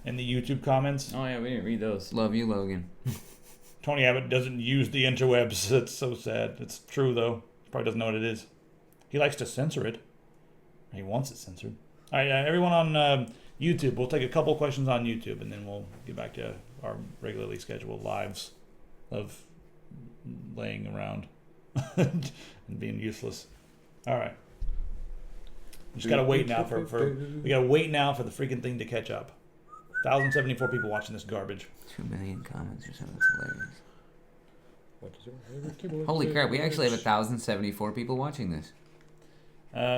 In the YouTube comments. Oh yeah, we didn't read those. Love you, Logan. Tony Abbott doesn't use the interwebs. It's so sad. It's true though. He probably doesn't know what it is. He likes to censor it. He wants it censored. All right, everyone on YouTube. We'll take a couple questions on YouTube, and then we'll get back to our regularly scheduled lives of laying around and being useless. All right. We just gotta wait now we gotta wait now for the freaking thing to catch up. 1,074 people watching this garbage. 2 million comments or something. That's hilarious. Holy crap! We actually have 1,074 people watching this.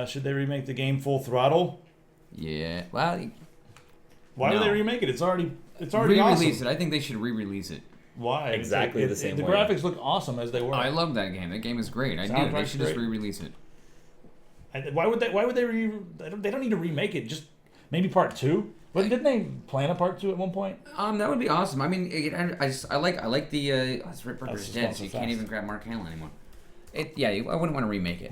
Should they remake the game Full Throttle? Yeah. Well. Why would they remake it? It's already Re-release awesome. it. I think they should re-release it. Why? Exactly the same the way. graphics look awesome as they were. I love that game. That game is great. I do. They should just re-release it. Why would they? They don't need to remake it. Just maybe part 2. But didn't they plan a part 2 at one point? That would be awesome. I mean, I like the. Rip Burger's dead, so you can't even grab Mark Hamill anymore. I wouldn't want to remake it.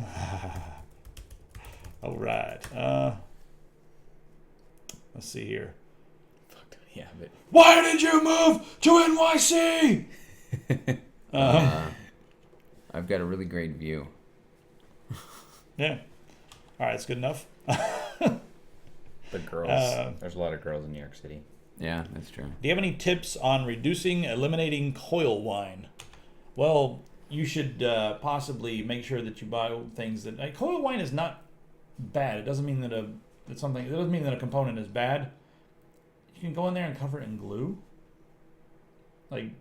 All right. Let's see here. Yeah, but Why did you move to NYC? I've got a really great view. Yeah. All right, it's good enough. the girls. There's a lot of girls in New York City. Yeah, that's true. Do you have any tips on eliminating coil whine? Well, you should possibly make sure that you buy things that coil whine is not bad. It doesn't mean that It doesn't mean that a component is bad. You can go in there and cover it in glue. Like,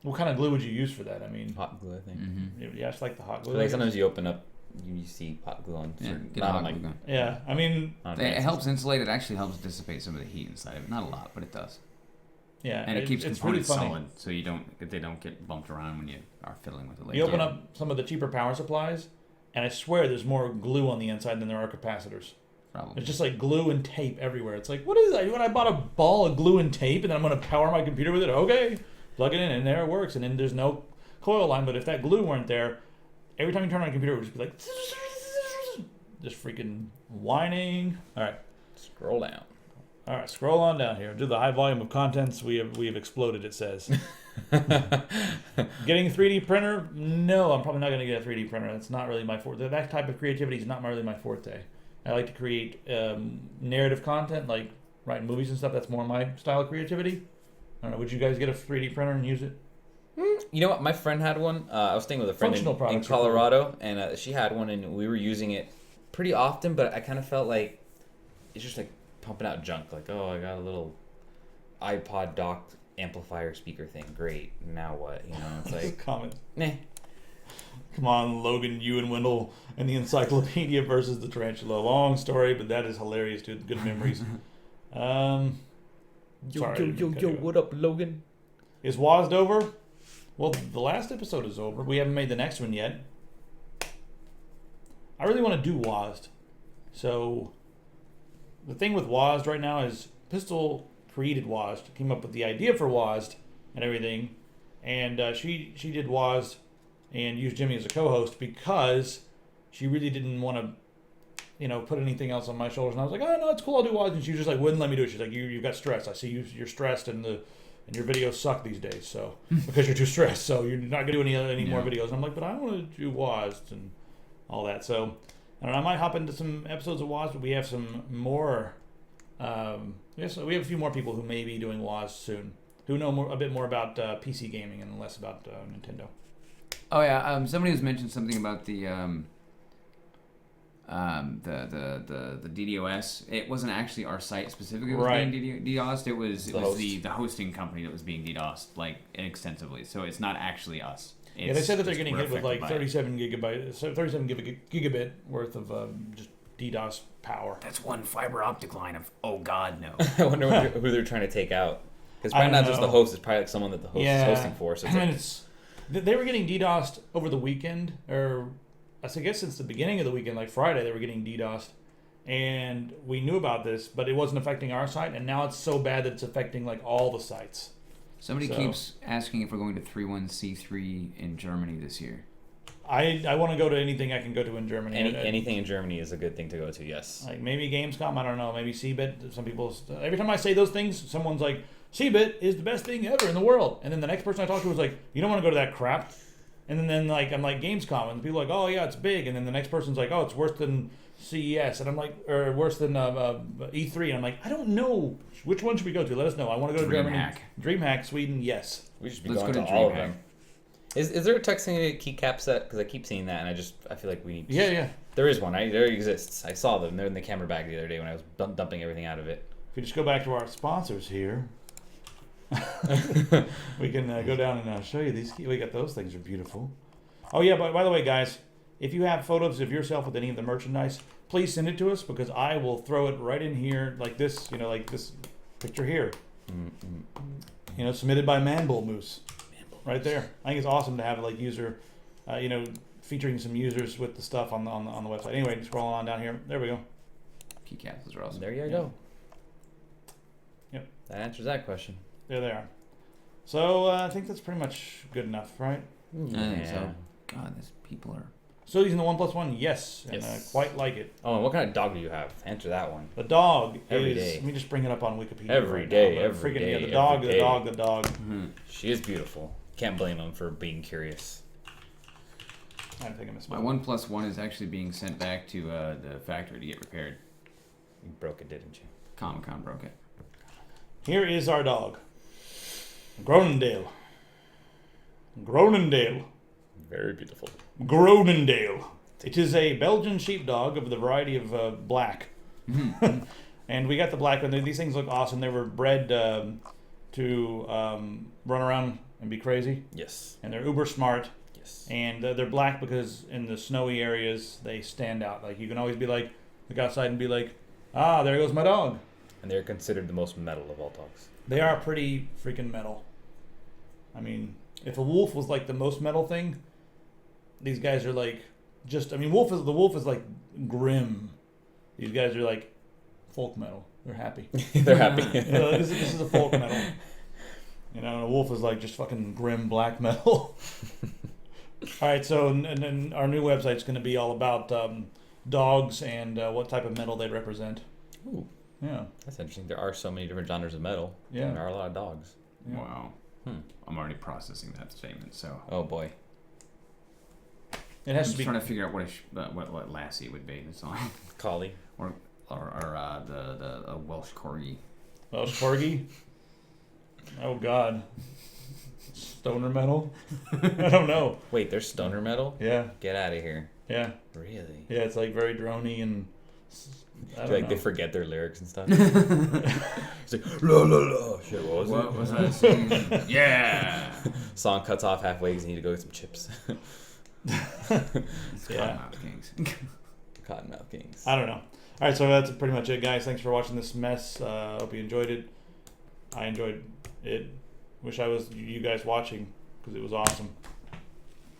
what kind of glue would you use for that? I mean, hot glue, I think. Mm-hmm. Yeah, it's like the hot glue. Like sometimes you open up, you see hot glue on. Get hot glue gun. Yeah, I mean, it helps insulate. It actually helps dissipate some of the heat inside of it. Not a lot, but it does. Yeah, and it keeps components really solid, so they don't get bumped around when you are fiddling with it later. You open up some of the cheaper power supplies, and I swear there's more glue on the inside than there are capacitors. Probably. It's just like glue and tape everywhere. It's like, what is that? When I bought a ball of glue and tape, and then I'm going to power my computer with it. Okay, plug it in, and there it works. And then there's no coil line. But if that glue weren't there, every time you turn on a computer, it would just be like, just freaking whining. All right, scroll down. All right, scroll on down here. Due to the high volume of contents, we have exploded. It says. Getting a 3D printer? No, I'm probably not going to get a 3D printer. That's not really my forte. That type of creativity is not really my forte. I like to create narrative content, like writing movies and stuff. That's more my style of creativity. I don't know. Would you guys get a 3D printer and use it? You know what? My friend had one. I was staying with a friend in Colorado, and she had one, and we were using it pretty often. But I kind of felt like it's just like pumping out junk. Like, oh, I got a little iPod docked amplifier speaker thing. Great. Now what? It's like comment. Nah. Come on, Logan, you and Wendell, and the encyclopedia versus the tarantula. Long story, but that is hilarious, dude. Good memories. Yo, what up, Logan? Is WASD over? Well, the last episode is over. We haven't made the next one yet. I really want to do WASD. So, the thing with WASD right now is Pistol created WASD, came up with the idea for WASD and everything, and she did WASD and used Jimmy as a co-host because she really didn't want to, put anything else on my shoulders. And I was like, oh, no, it's cool, I'll do WASD. And she just wouldn't let me do it. She's like, you've got stress. I see you're stressed, and your videos suck these days, so because you're too stressed, so you're not going to do any more videos. And I'm like, but I want to do WASD and all that. So, I don't know, I might hop into some episodes of WASD, but we have some more... we have a few more people who may be doing WASD soon, who know a bit more about PC gaming and less about Nintendo. Oh yeah, somebody was mentioned something about the DDoS. It wasn't actually our site specifically that was being DDoSed. It was the hosting company that was being DDoSed extensively. So it's not actually us. They said that they're getting hit with 37 gigabit worth of just DDoS power. That's one fiber optic line of God no. I wonder who they're trying to take out. Because probably not just the host. It's probably someone that the host is hosting for. So They were getting DDoSed over the weekend, or I guess since the beginning of the weekend, like Friday, they were getting DDoSed. And we knew about this, but it wasn't affecting our site, and now it's so bad that it's affecting like all the sites. Somebody keeps asking if we're going to 31C3 in Germany this year. I want to go to anything I can go to in Germany. Anything in Germany is a good thing to go to, yes. Like maybe Gamescom, I don't know, maybe CeBIT. Some people, every time I say those things, someone's like, CeBIT is the best thing ever in the world. And then the next person I talk to was like, you don't want to go to that crap. And then like I'm like, Gamescom, and people are like, oh yeah, it's big. And then the next person's like, oh, it's worse than CES, and I'm like, or worse than E3, and I'm like, I don't know, which one should we go to? Let us know. I want to go to Germany. DreamHack, Sweden, yes. We should be going to all of them. Is there a Tuxedo keycap set? Because I keep seeing that, and I feel like we need. Yeah. There is one. There exists. I saw them. They're in the camera bag the other day when I was dumping everything out of it. If we just go back to our sponsors here, we can go down and show you these. We got those things are beautiful. Oh yeah, by the way, guys. If you have photos of yourself with any of the merchandise, please send it to us because I will throw it right in here like this, like this picture here. Submitted by Manbull Moose. Right there. I think it's awesome to have like user, featuring some users with the stuff on the website. Anyway, scroll on down here. There we go. Keycaps are awesome. There you go. Yep. That answers that question. There they are. So I think that's pretty much good enough, right? I think so. God, these people are... Still using the 1+1? Yes. And yes. Quite like it. Oh, and what kind of dog do you have? Answer that one. The dog every is... day. Let me just bring it up on Wikipedia every right day, now. every day, the dog. Mm-hmm. She is beautiful. Can't blame him for being curious. I think I missed my 1+1 is actually being sent back to the factory to get repaired. You broke it, didn't you? Comic-Con broke it. Here is our dog. Groenendael. Very beautiful. Groenendael. It is a Belgian sheepdog of the variety of black. And we got the black one. These things look awesome. They were bred to run around and be crazy. Yes. And they're uber smart. Yes. And they're black because in the snowy areas, they stand out. Like you can always be like, look outside and be like, ah, there goes my dog. And they're considered the most metal of all dogs. They are pretty freaking metal. I mean, if a wolf was like the most metal thing, these guys are like the wolf is like grim. These guys are like folk metal. They're happy. They're happy. This is a folk metal. And a wolf is like just fucking grim black metal. All right, so and then our new website's going to be all about dogs and what type of metal they represent. Ooh. Yeah. That's interesting. There are so many different genres of metal. Yeah. And there are a lot of dogs. Yeah. Wow. I'm already processing that statement, so... Oh, boy. It has I'm to be... trying to figure out what Lassie would be. That's all. Collie. Or the Welsh Corgi. Welsh Corgi? Oh, God. Stoner metal? I don't know. Wait, there's stoner metal? Yeah. Get out of here. Yeah. Really? Yeah, it's like very droney and... They forget their lyrics and stuff. It's like, la la la. Shit, what was that singing? Yeah. Song cuts off halfway because you need to go get some chips. Cottonmouth Kings. Cottonmouth Kings. I don't know. All right, so that's pretty much it, guys. Thanks for watching this mess. Hope you enjoyed it. I enjoyed it. Wish I was you guys watching because it was awesome.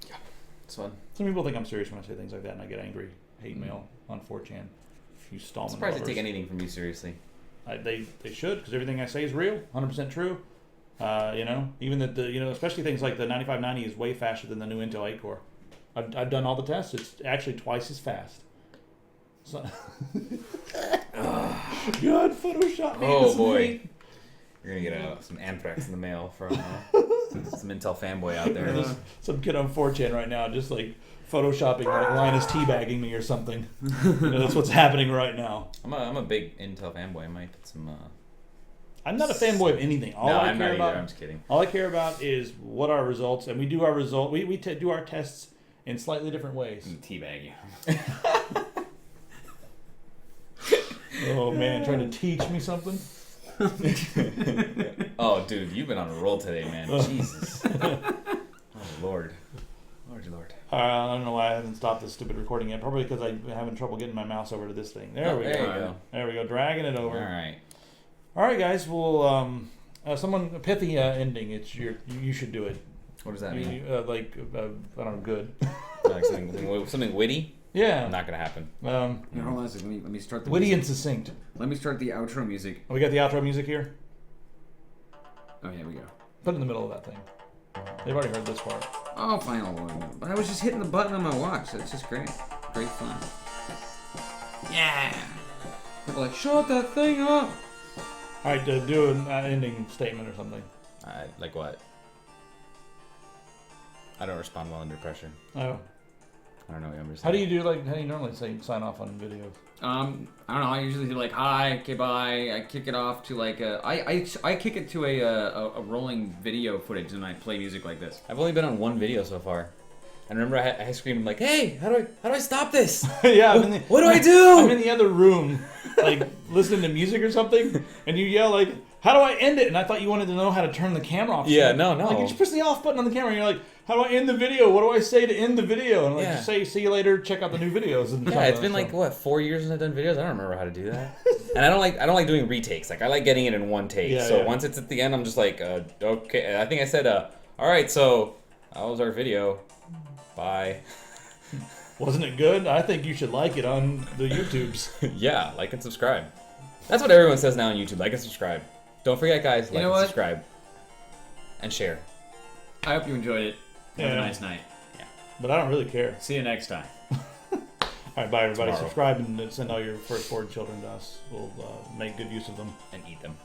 Yeah, it's fun. Some people think I'm serious when I say things like that, and I get angry. Hate mail on 4chan. You Stallman. I'm surprised lovers. they take anything from you seriously. They should, because everything I say is real, 100% true. Even that especially things like the 9590 is way faster than the new Intel 8 core. I've done all the tests. It's actually twice as fast. So God, Photoshop me. Oh boy, you're gonna get some anthrax in the mail from some Intel fanboy out there. There's some kid on 4chan right now, just like photoshopping like Linus teabagging me or something. That's what's happening right now. I'm a big Intel fanboy. I might put some. I'm not a fanboy of anything. I'm not either. I'm just kidding. All I care about is what our results, and we do our result. We do our tests in slightly different ways. Teabag you. Oh man, trying to teach me something. Oh dude, you've been on a roll today, man. Jesus. Oh Lord. Lord. I don't know why I haven't stopped this stupid recording yet. Probably because I'm having trouble getting my mouse over to this thing. There we go. There we go. Dragging it over. All right, guys. Well, someone a pithy ending. You should do it. What does that mean? I don't know, good. Like something witty? Yeah. Not gonna happen. Here, hold on a second. Let me start the witty music. and succinct. Let me start the outro music. We got the outro music here. Oh, here we go. Put it in the middle of that thing. They've already heard this part. Oh, final one. But I was just hitting the button on my watch. That's just great. Great fun. Yeah. People are like, shut that thing up. All right, do an ending statement or something. Like what? I don't respond well under pressure. Oh. I don't know what I'm saying. How do you normally sign off on videos? I don't know. I usually do like hi, okay, bye. I kick it off to like I kick it to a rolling video footage and I play music like this. I've only been on one video so far. And remember, I screamed like, "Hey, how do I stop this? Yeah, what do I do?" I'm in the other room, like listening to music or something, and you yell like, "How do I end it?" And I thought you wanted to know how to turn the camera off. Yeah, no. Like you just press the off button on the camera, and you're like, "How do I end the video? What do I say to end the video?" And just say, "See you later. Check out the new videos." And yeah, it's been like what 4 years since I've done videos. I don't remember how to do that. And I don't like doing retakes. Like I like getting it in one take. Yeah, so once it's at the end, I'm just like, okay. I think I said, all right. So that was our video. Bye. Wasn't it good? I think you should like it on the YouTubes. Yeah, like and subscribe. That's what everyone says now on YouTube. Like and subscribe. Don't forget, guys. Like and subscribe. And share. I hope you enjoyed it. Have a nice night. Yeah. But I don't really care. See you next time. All right, bye everybody. Tomorrow. Subscribe and send all your firstborn children to us. We'll make good use of them. And eat them.